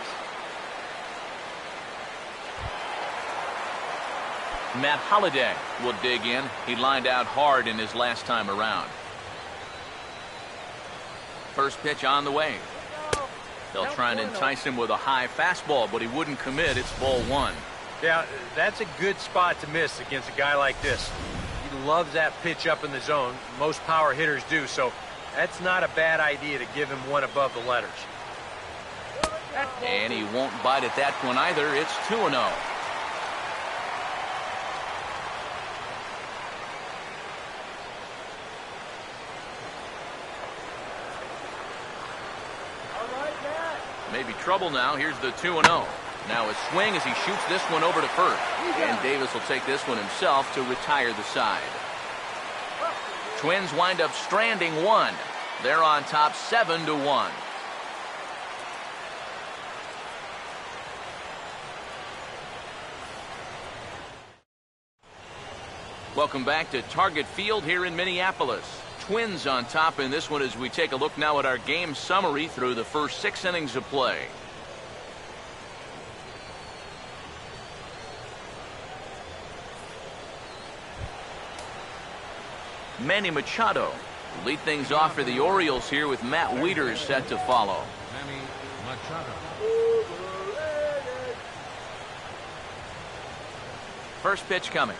Matt Holliday will dig in. He lined out hard in his last time around. First pitch on the way. They'll try and entice him with a high fastball, but he wouldn't commit. It's ball 1. Yeah, that's a good spot to miss against a guy like this. He loves that pitch up in the zone. Most power hitters do, so that's not a bad idea to give him one above the letters. And he won't bite at that one either. It's 2-0. Maybe trouble now. Here's the 2-0. Now a swing as he shoots this one over to first. And Davis will take this one himself to retire the side. Twins wind up stranding 1. They're on top 7-1. Welcome back to Target Field here in Minneapolis. Twins on top in this one as we take a look now at our game summary through the first 6 innings of play. Manny Machado will lead things off for the Orioles here with Matt Wieters set to follow. Manny Machado. First pitch coming.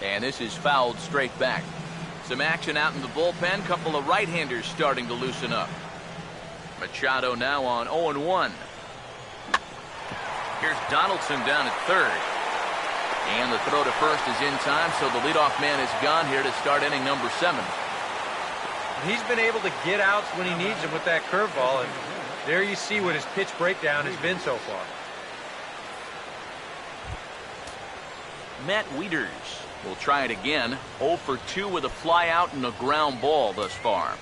And this is fouled straight back. Some action out in the bullpen. Couple of right-handers starting to loosen up. Machado now on 0-1. Here's Donaldson down at third. And the throw to first is in time, so the leadoff man is gone here to start inning number 7. He's been able to get outs when he needs them with that curveball, and there you see what his pitch breakdown has been so far. Matt Wieters will try it again. 0 for 2 with a fly out and a ground ball thus far.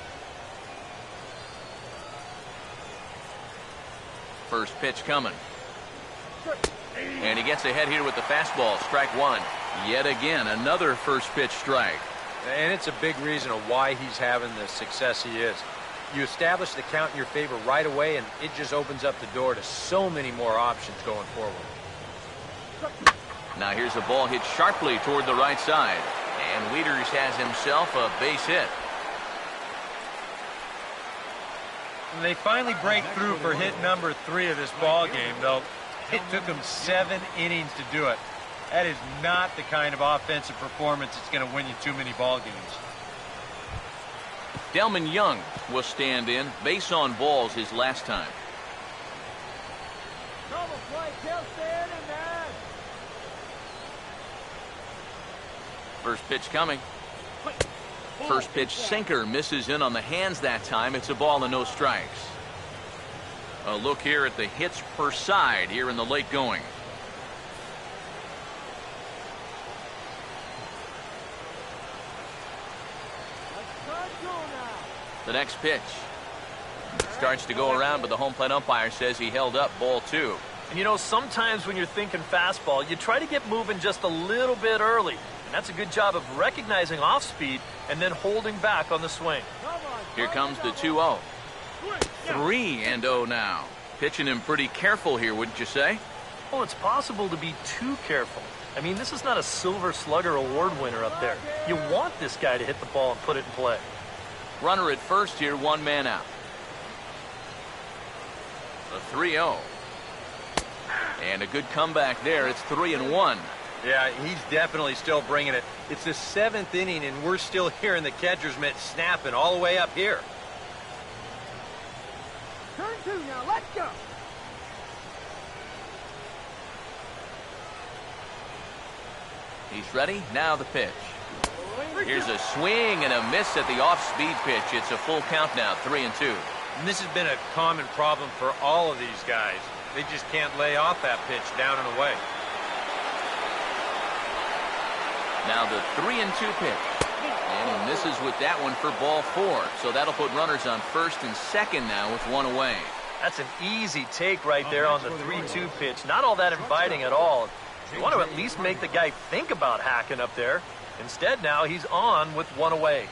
First pitch coming. And he gets ahead here with the fastball. Strike one. Yet again, another first pitch strike. And it's a big reason of why he's having the success he is. You establish the count in your favor right away, and it just opens up the door to so many more options going forward. Now here's a ball hit sharply toward the right side. And Wieters has himself a base hit. And they finally break through for hit number 3 of this ball game, though it took them 7 innings to do it. That is not the kind of offensive performance that's going to win you too many ball games. Delman Young will stand in. Base on balls his last time. Double play, kill, stand, and that. First pitch coming. First pitch sinker misses in on the hands that time. It's a ball and no strikes. A look here at the hits per side here in the late going. The next pitch starts to go around, but the home plate umpire says he held up. Ball 2. And you know, sometimes when you're thinking fastball, you try to get moving just a little bit early. And that's a good job of recognizing off speed and then holding back on the swing. Here comes the 2-0. 3-0 now. Pitching him pretty careful here, wouldn't you say? Well, it's possible to be too careful. I mean, this is not a Silver Slugger award winner up there. You want this guy to hit the ball and put it in play. Runner at first here, 1 man out. A 3-0. And a good comeback there. It's 3-1. Yeah, he's definitely still bringing it. It's the 7th inning, and we're still hearing the catcher's mitt snapping all the way up here. Turn 2 now, let's go. He's ready. Now the pitch. Here's a swing and a miss at the off-speed pitch. It's a full count now, 3-2. And this has been a common problem for all of these guys. They just can't lay off that pitch down and away. Now the 3-2 pitch. And he misses with that one for ball 4. So that'll put runners on first and second now with 1 away. That's an easy take right there on the 3-2 pitch. Not all that inviting at all. You want to at least make the guy think about hacking up there. Instead, now he's on with 1 away.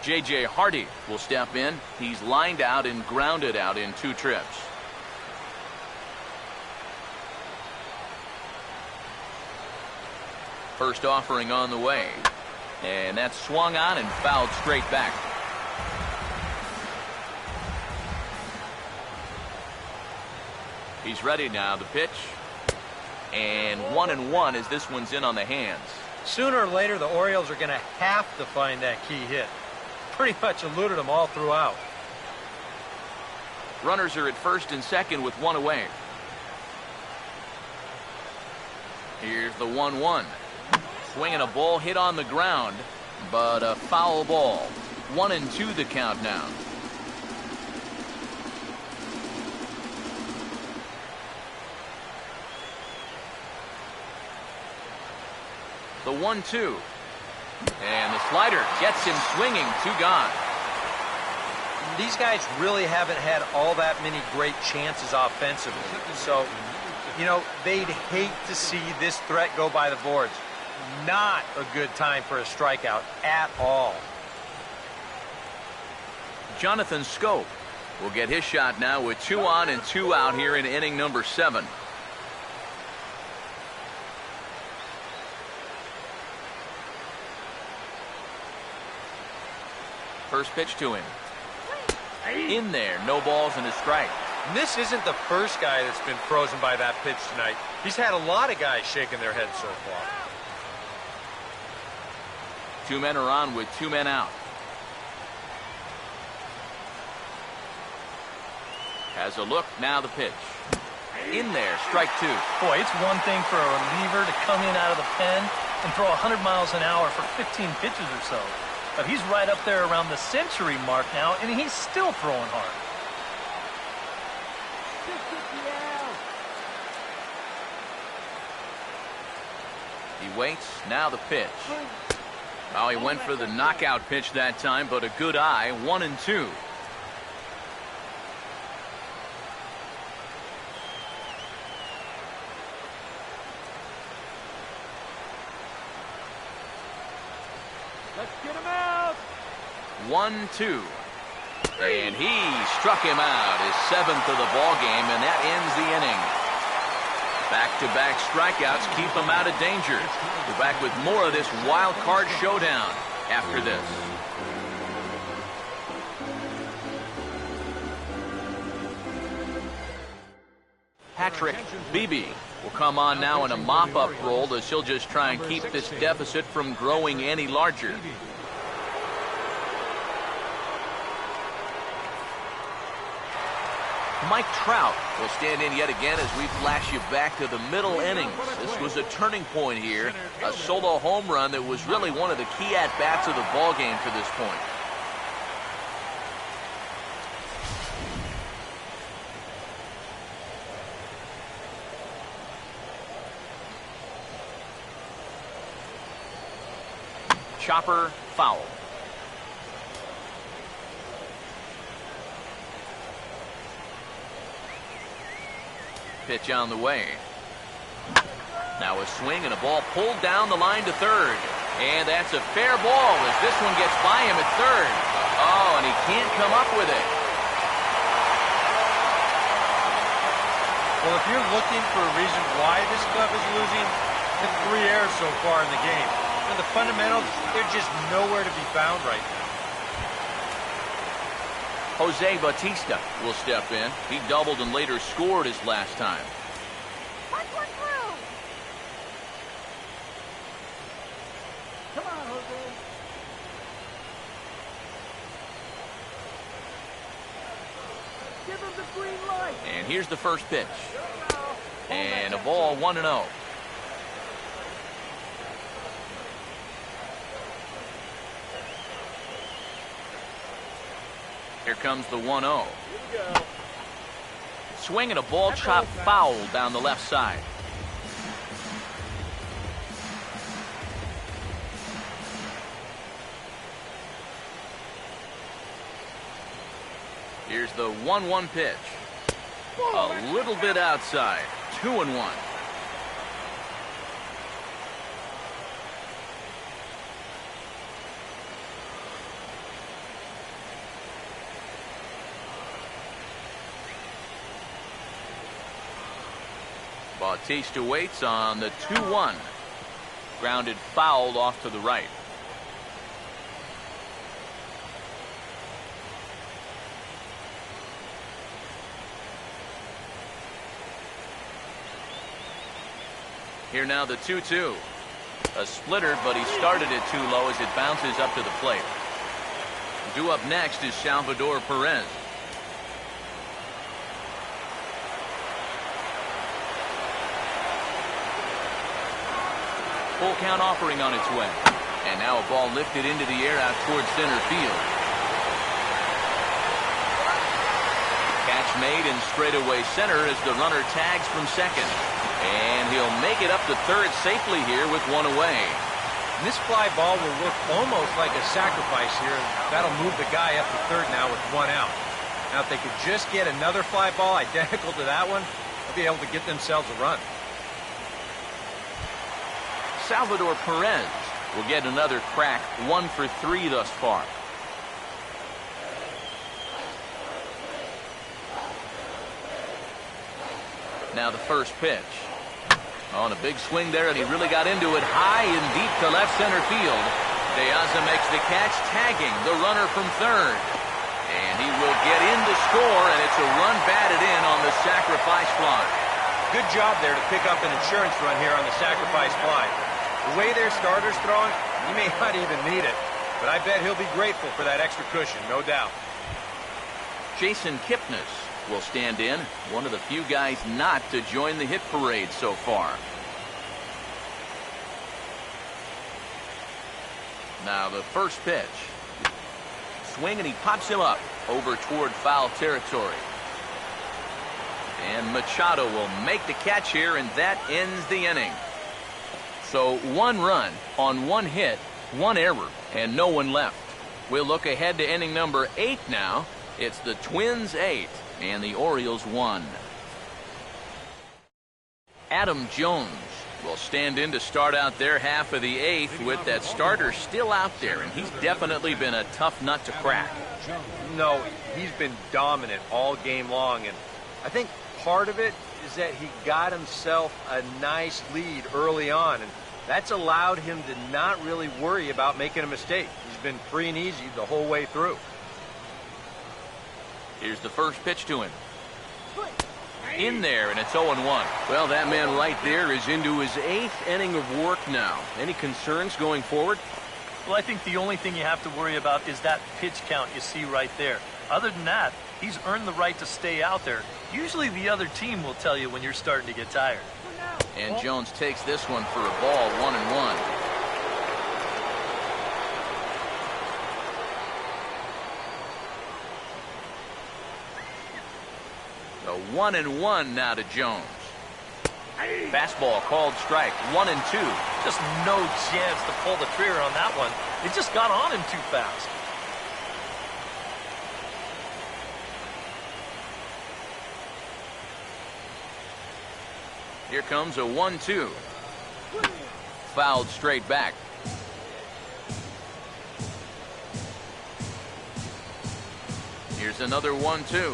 J.J. Hardy will step in. He's lined out and grounded out in 2 trips. First offering on the way. And that's swung on and fouled straight back. He's ready now. The pitch. And 1-1 as this one's in on the hands. Sooner or later, the Orioles are going to have to find that key hit. Pretty much eluded them all throughout. Runners are at first and second with 1 away. Here's the 1-1. Swinging a ball hit on the ground, but a foul ball. 1-2 the count now. The 1-2. And the slider gets him swinging. 2 gone. These guys really haven't had all that many great chances offensively. So, you know, they'd hate to see this threat go by the boards. Not a good time for a strikeout at all. Jonathan Scope will get his shot now with 2 on and 2 out here in inning number 7. First pitch to him. In there, no balls and a strike. And this isn't the first guy that's been frozen by that pitch tonight. He's had a lot of guys shaking their heads so far. 2 men are on with 2 men out. Has a look, now the pitch. In there, strike 2. Boy, it's one thing for a reliever to come in out of the pen and throw 100 miles an hour for 15 pitches or so. But he's right up there around the century mark now, and he's still throwing hard. He waits. Now the pitch. Oh, he went for the knockout pitch that time, but a good eye. 1-2. Let's get him out. 1-2. And he struck him out, his 7th of the ball game, and that ends the inning. Back-to-back strikeouts keep him out of danger. We're back with more of this wild card showdown after this. Patrick Beebe will come on now in a mop-up role as he'll just try and keep this deficit from growing any larger. Mike Trout will stand in yet again as we flash you back to the middle innings. This was a turning point here, a solo home run that was really one of the key at-bats of the ballgame to this point. Chopper foul. Pitch on the way. Now a swing and a ball pulled down the line to third. And that's a fair ball as this one gets by him at third. Oh, and he can't come up with it. Well, if you're looking for a reason why this club is losing, the 3 errors so far in the game. And the fundamentals, they're just nowhere to be found right now. Jose Bautista will step in. He doubled and later scored his last time. Punch one through. Come on, Jose. Give him the green light. And here's the first pitch. And a ball 1-0. Here comes the 1-0. Swing and a ball chopped foul down the left side. Here's the 1-1 pitch. A little bit outside. 2-1. Bautista waits on the 2-1. Grounded foul off to the right. Here now the 2-2. A splitter, but he started it too low as it bounces up to the plate. Due up next is Salvador Perez. Full count offering on its way. And now a ball lifted into the air out towards center field. Catch made in straightaway center as the runner tags from second. And he'll make it up to third safely here with one away. And this fly ball will look almost like a sacrifice here. That'll move the guy up to third now with 1 out. Now if they could just get another fly ball identical to that one, they'll be able to get themselves a run. Salvador Perez will get another crack, 1 for 3 thus far. Now the first pitch. On a big swing there, and he really got into it high and deep to left center field. De Aza makes the catch, tagging the runner from third. And he will get in to score, and it's a run batted in on the sacrifice fly. Good job there to pick up an insurance run here on the sacrifice fly. The way their starter's throwing, he may not even need it, but I bet he'll be grateful for that extra cushion, no doubt. Jason Kipnis will stand in, one of the few guys not to join the hit parade so far. Now the first pitch. Swing, and he pops him up over toward foul territory. And Machado will make the catch here, and that ends the inning. So 1 run on 1 hit, 1 error, and no one left. We'll look ahead to inning number 8 now. It's the Twins 8 and the Orioles 1. Adam Jones will stand in to start out their half of the 8th with that starter still out there, and he's definitely been a tough nut to crack. No, he's been dominant all game long, and I think part of it is that he got himself a nice lead early on, and that's allowed him to not really worry about making a mistake. He's been free and easy the whole way through. Here's the first pitch to him. In there, and it's 0-1. Well, that man right there is into his 8th inning of work now. Any concerns going forward? Well, I think the only thing you have to worry about is that pitch count you see right there. Other than that, he's earned the right to stay out there. Usually the other team will tell you when you're starting to get tired. And Jones takes this one for a ball, 1-1. The 1-1 now to Jones. Fastball called strike, 1-2. Just no chance to pull the trigger on that one. It just got on him too fast. Here comes a 1-2. Fouled straight back. Here's another 1-2.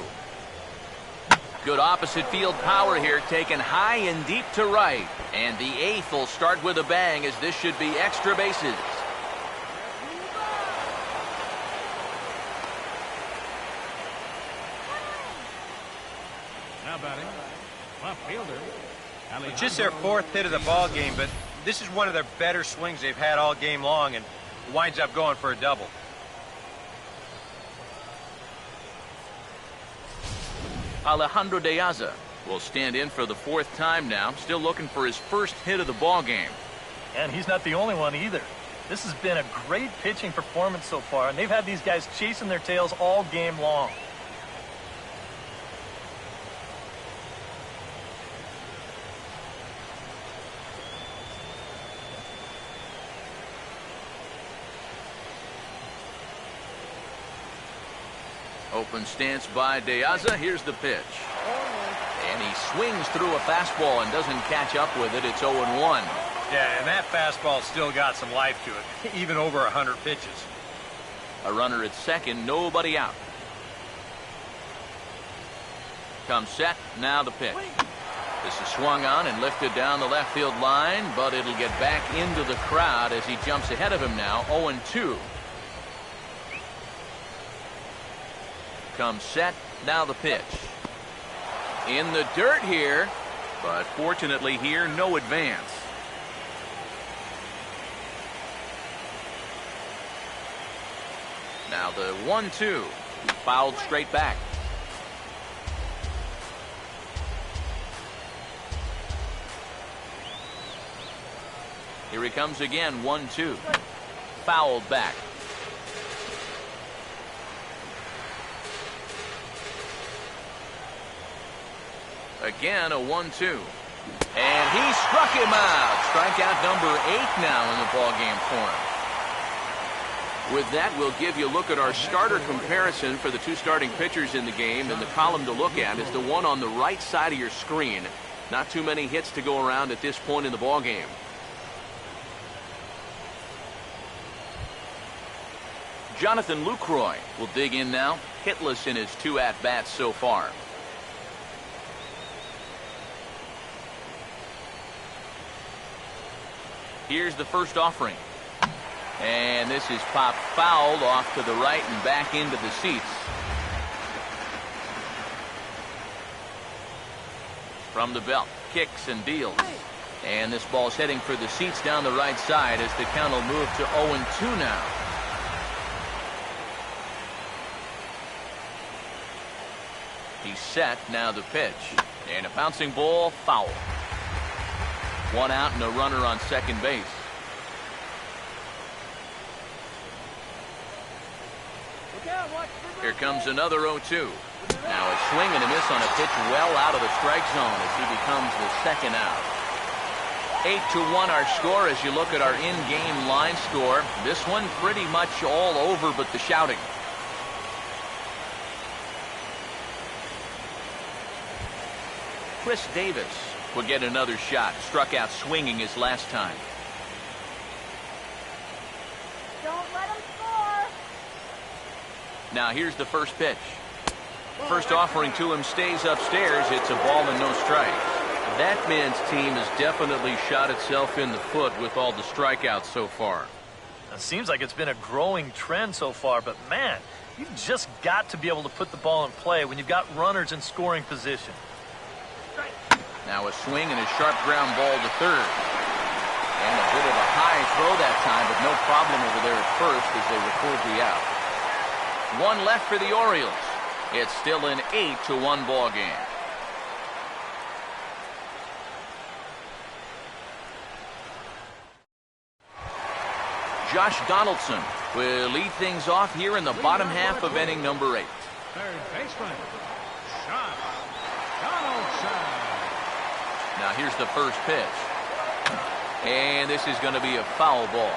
Good opposite field power here, taken high and deep to right. And the 8th will start with a bang, as this should be extra bases. Now batting, left fielder. Just their 4th hit of the ball game, but this is one of their better swings they've had all game long, and winds up going for a double. Alejandro De Aza will stand in for the 4th time now, still looking for his first hit of the ball game. And he's not the only one either. This has been a great pitching performance so far, and they've had these guys chasing their tails all game long. Open stance by De Aza. Here's the pitch. And he swings through a fastball and doesn't catch up with it. It's 0-1. Yeah, and that fastball still got some life to it, even over 100 pitches. A runner at second, nobody out. Comes set, now the pitch. This is swung on and lifted down the left field line, but it'll get back into the crowd as he jumps ahead of him now, 0-2. Comes set, now the pitch. In the dirt here, but fortunately here, no advance. Now the 1-2, fouled straight back. Here he comes again, 1-2, fouled back. Again, a 1-2. And he struck him out. Strikeout number 8 now in the ballgame for him. With that, we'll give you a look at our starter comparison for the 2 starting pitchers in the game. And the column to look at is the one on the right side of your screen. Not too many hits to go around at this point in the ballgame. Jonathan Lucroy will dig in now. Hitless in his 2 at-bats so far. Here's the first offering. And this is popped fouled off to the right and back into the seats. From the belt, kicks and deals. And this ball's heading for the seats down the right side as the count will move to 0-2 now. He's set, now the pitch. And a bouncing ball, foul. 1 out and a runner on second base. Here comes another 0-2. Now a swing and a miss on a pitch well out of the strike zone as he becomes the second out. 8-1 our score as you look at our in-game line score. This one pretty much all over but the shouting. Chris Davis will get another shot. Struck out swinging his last time. Don't let him score. Now here's the first pitch. First offering to him stays upstairs. It's a ball and no strikes. That man's team has definitely shot itself in the foot with all the strikeouts so far. It seems like it's been a growing trend so far, but man, you've just got to be able to put the ball in play when you've got runners in scoring position. Now a swing and a sharp ground ball to third. And a bit of a high throw that time, but no problem over there at first as they record the out. One left for the Orioles. It's still an 8-1 ball game. Josh Donaldson will lead things off here in the bottom half of inning number 8. Third baseman, Josh Donaldson. Now here's the first pitch. And this is going to be a foul ball.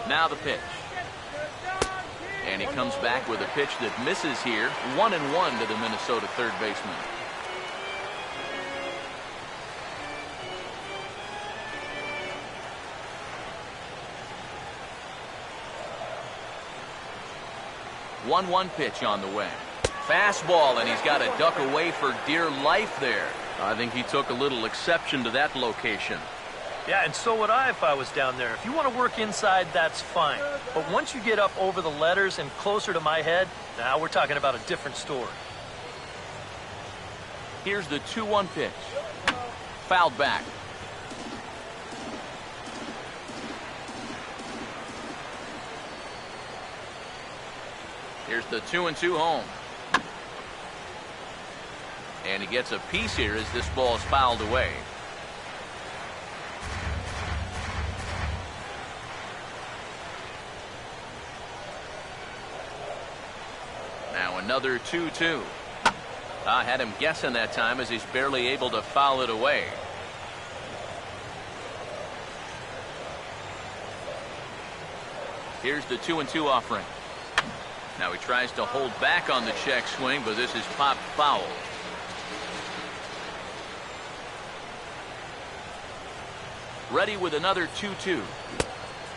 Now the pitch. And he comes back with a pitch that misses here. 1-1 to the Minnesota third baseman. One pitch on the way. Fastball, and he's got to duck away for dear life there. I think he took a little exception to that location. Yeah, and so would I if I was down there. If you want to work inside, that's fine. But once you get up over the letters and closer to my head, now we're talking about a different story. Here's the 2-1 pitch. Fouled back. Here's the 2-2 home. And he gets a piece here as this ball is fouled away. Now another 2-2. I had him guessing that time as he's barely able to foul it away. Here's the 2-2 offering. Now he tries to hold back on the check swing, but this is popped foul. Ready with another 2-2.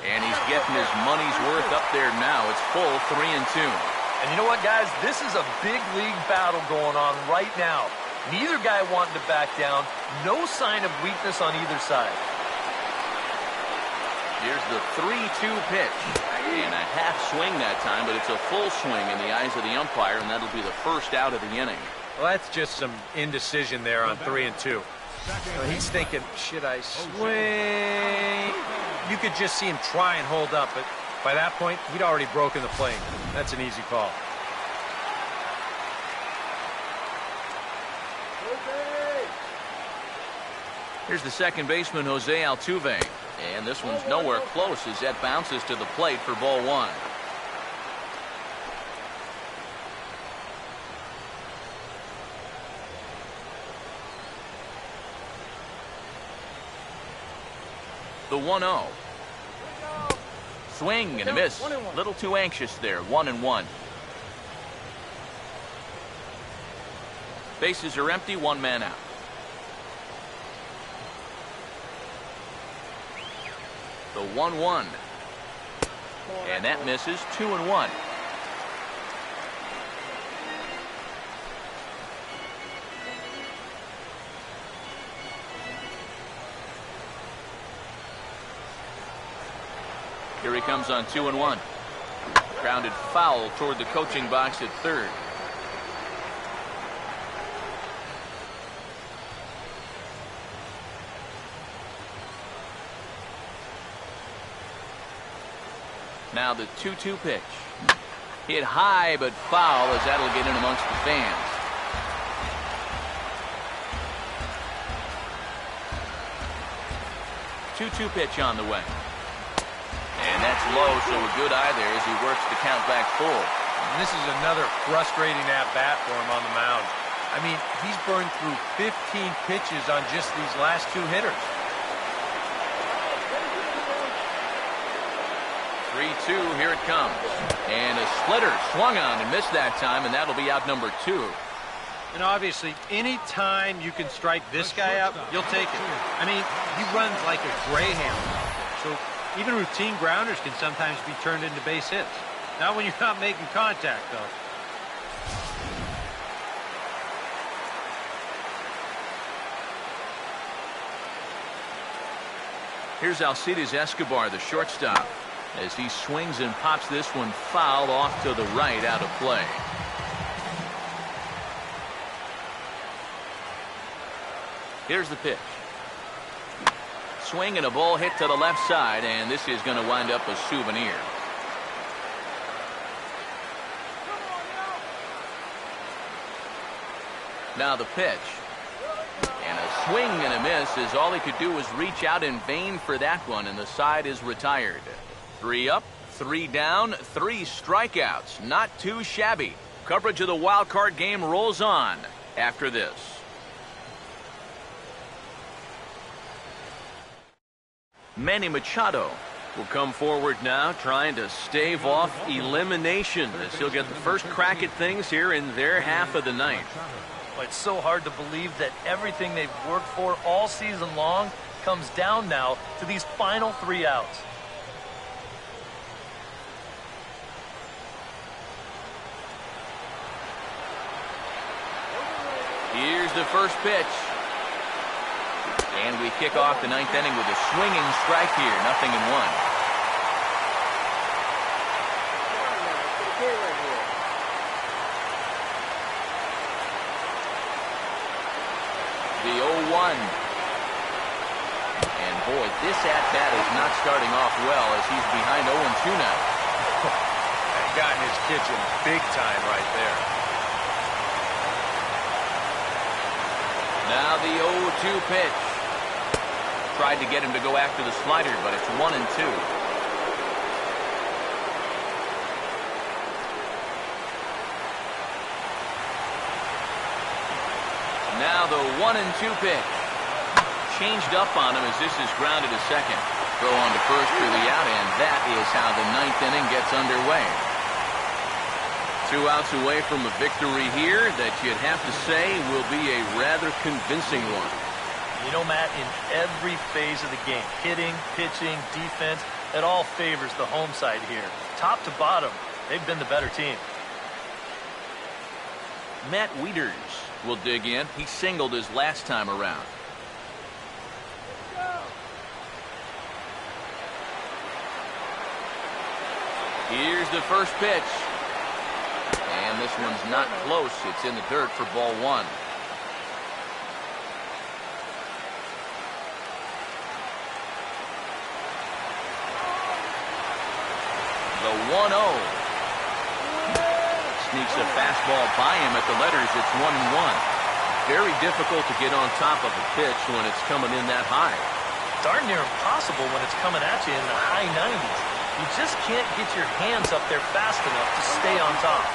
And he's getting his money's worth up there now. It's full 3-2. And you know what, guys? This is a big league battle going on right now. Neither guy wanting to back down. No sign of weakness on either side. Here's the 3-2 pitch. And a half swing that time, but it's a full swing in the eyes of the umpire, and that'll be the first out of the inning. Well, that's just some indecision there on 3-2. He's thinking, should I swing? You could just see him try and hold up, but by that point, he'd already broken the plane. That's an easy call. Here's the second baseman, Jose Altuve. And this one's nowhere close as that bounces to the plate for ball 1. The 1-0. Swing and a miss. A little too anxious there. 1-1. Bases are empty. One man out. The 1-1. And that misses. 2-1. Here he comes on 2-1. Grounded foul toward the coaching box at third. Now the 2-2 pitch. Hit high but foul as that'll get in amongst the fans. 2-2 pitch on the way. And that's low, so a good eye there as he works the count back full. And this is another frustrating at-bat for him on the mound. I mean, he's burned through 15 pitches on just these last 2 hitters. 3-2, here it comes. And a splitter swung on and missed that time, and that'll be out number 2. And obviously, any time you can strike this guy out, you'll take it. I mean, he runs like a greyhound. So even routine grounders can sometimes be turned into base hits. Not when you're not making contact, though. Here's Alcides Escobar, the shortstop, as he swings and pops this one foul off to the right, out of play. Here's the pitch. Swing and a ball hit to the left side, and this is going to wind up a souvenir. Now the pitch. And a swing and a miss, as all he could do was reach out in vain for that one, and the side is retired. 3 up, 3 down, 3 strikeouts. Not too shabby. Coverage of the wild card game rolls on after this. Manny Machado will come forward now, trying to stave off elimination, as he'll get the first crack at things here in their half of the ninth. Well, it's so hard to believe that everything they've worked for all season long comes down now to these final 3 outs. Here's the first pitch. And we kick off the 9th inning with a swinging strike here. 0-1. The 0-1. And boy, this at-bat is not starting off well, as he's behind 0-2 now. Got in his kitchen big time right there. Now the 0-2 pitch. Tried to get him to go after the slider, but it's 1-2. Now the 1-2 pitch. Changed up on him as this is grounded to second. Throw on to first for the out, and that is how the 9th inning gets underway. 2 outs away from a victory here that you'd have to say will be a rather convincing one. You know, Matt, in every phase of the game, hitting, pitching, defense, it all favors the home side here. Top to bottom, they've been the better team. Matt Wieters will dig in. He singled his last time around. Here's the first pitch. And this one's not close. It's in the dirt for ball 1. The 1-0. Sneaks a fastball by him at the letters. It's 1-1. Very difficult to get on top of a pitch when it's coming in that high. Darn near impossible when it's coming at you in the high 90s. You just can't get your hands up there fast enough to stay on top.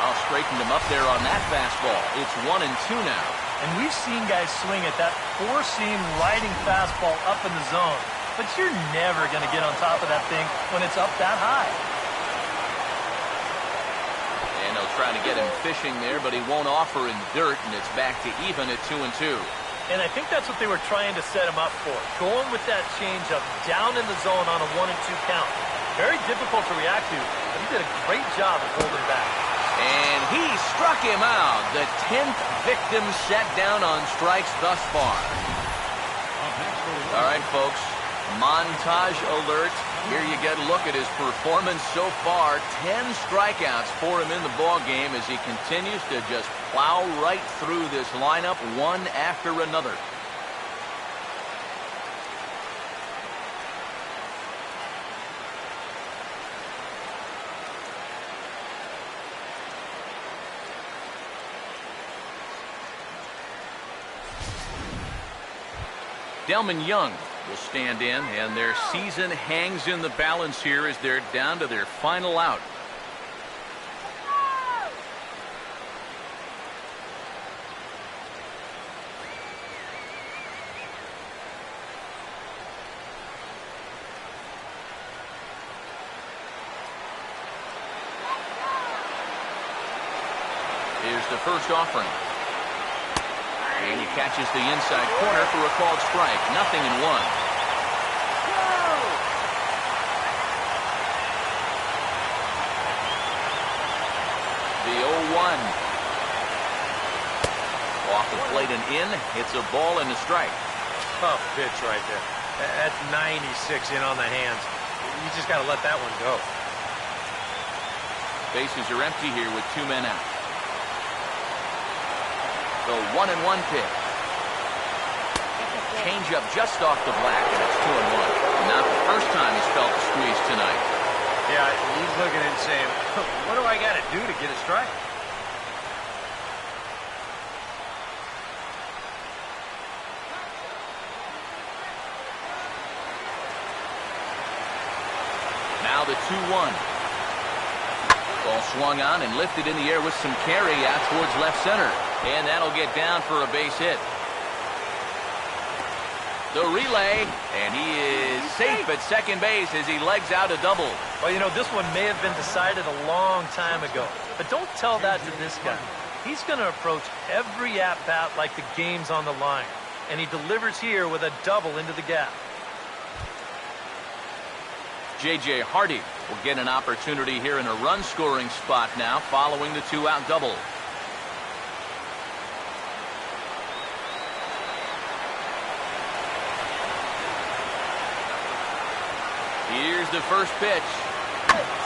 I'll straighten him up there on that fastball. It's 1-2 now. And we've seen guys swing at that 4-seam riding fastball up in the zone. But you're never going to get on top of that thing when it's up that high. And they'll try to get him fishing there, but he won't offer in the dirt, and it's back to even at 2-2. And I think that's what they were trying to set him up for. Going with that changeup down in the zone on a 1-2 count. Very difficult to react to, but he did a great job of holding back. And he struck him out. The 10th victim set down on strikes thus far. All right, folks. Montage alert. Here you get a look at his performance so far. 10 strikeouts for him in the ball game as he continues to just plow right through this lineup one after another. Delman Young will stand in, and their season hangs in the balance here as they're down to their final out. Here's the first offering. And he catches the inside corner for a called strike. 0-1. The 0-1. Off the plate and in. It's a ball and a strike. Tough pitch right there. That's 96 in on the hands. You just got to let that one go. Bases are empty here with 2 men out. The 1-1 pitch. Changeup just off the black, and it's 2-1. Not the first time he's felt the squeeze tonight. Yeah, he's looking and saying, what do I got to do to get a strike? Now the 2-1. Ball swung on and lifted in the air with some carry out towards left center. And that'll get down for a base hit. The relay, and he is safe at second base as he legs out a double. Well, you know, this one may have been decided a long time ago. But don't tell that to this guy. He's going to approach every at-bat like the game's on the line. And he delivers here with a double into the gap. J.J. Hardy will get an opportunity here in a run-scoring spot now following the 2-out double. Here's the first pitch.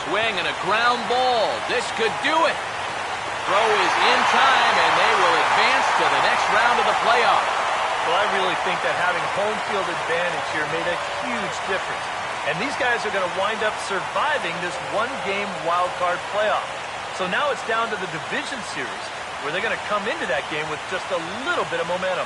Swing and a ground ball. This could do it. Throw is in time, and they will advance to the next round of the playoffs. Well, I really think that having home field advantage here made a huge difference. And these guys are going to wind up surviving this one-game wild card playoff. So now it's down to the division series, where they're going to come into that game with just a little bit of momentum.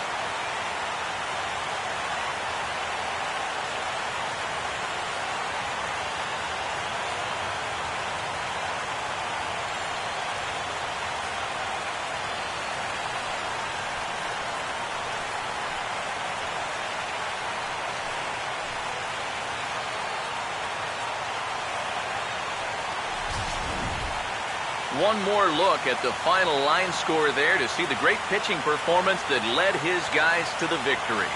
One more look at the final line score there to see the great pitching performance that led his guys to the victory.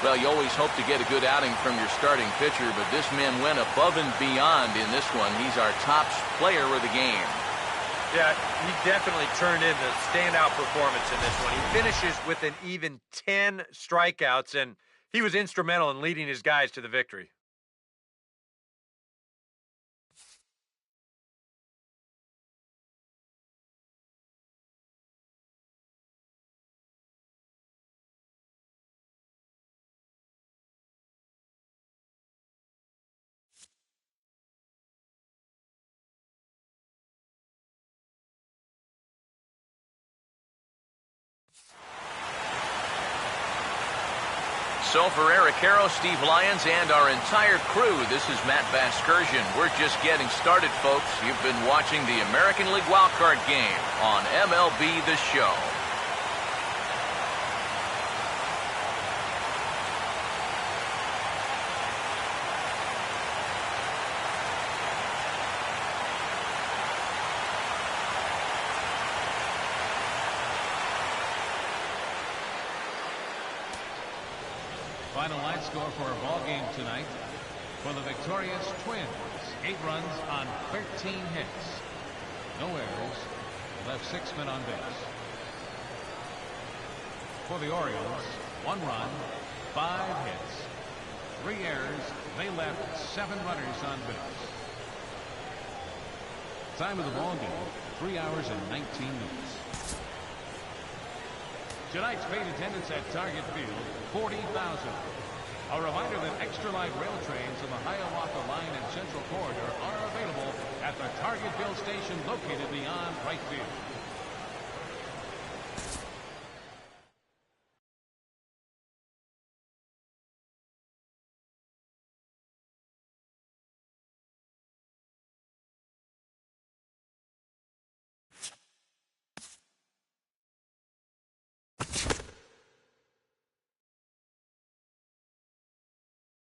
Well, you always hope to get a good outing from your starting pitcher, but this man went above and beyond in this one. He's our top player of the game. Yeah, he definitely turned in the standout performance in this one. He finishes with an even 10 strikeouts, and he was instrumental in leading his guys to the victory. So for Eric Harrow, Steve Lyons, and our entire crew, this is Matt Vasgersian. We're just getting started, folks. You've been watching the American League Wildcard Game on MLB The Show. Final line score for our ball game tonight. For the victorious Twins, 8 runs on 13 hits. No errors. Left 6 men on base. For the Orioles, 1 run, 5 hits. 3 errors. They left 7 runners on base. Time of the ball game, 3 hours and 19 minutes. Tonight's paid attendance at Target Field, 40,000. A reminder that extra light rail trains on the Hiawatha Line and Central Corridor are available at the Target Field station located beyond right field.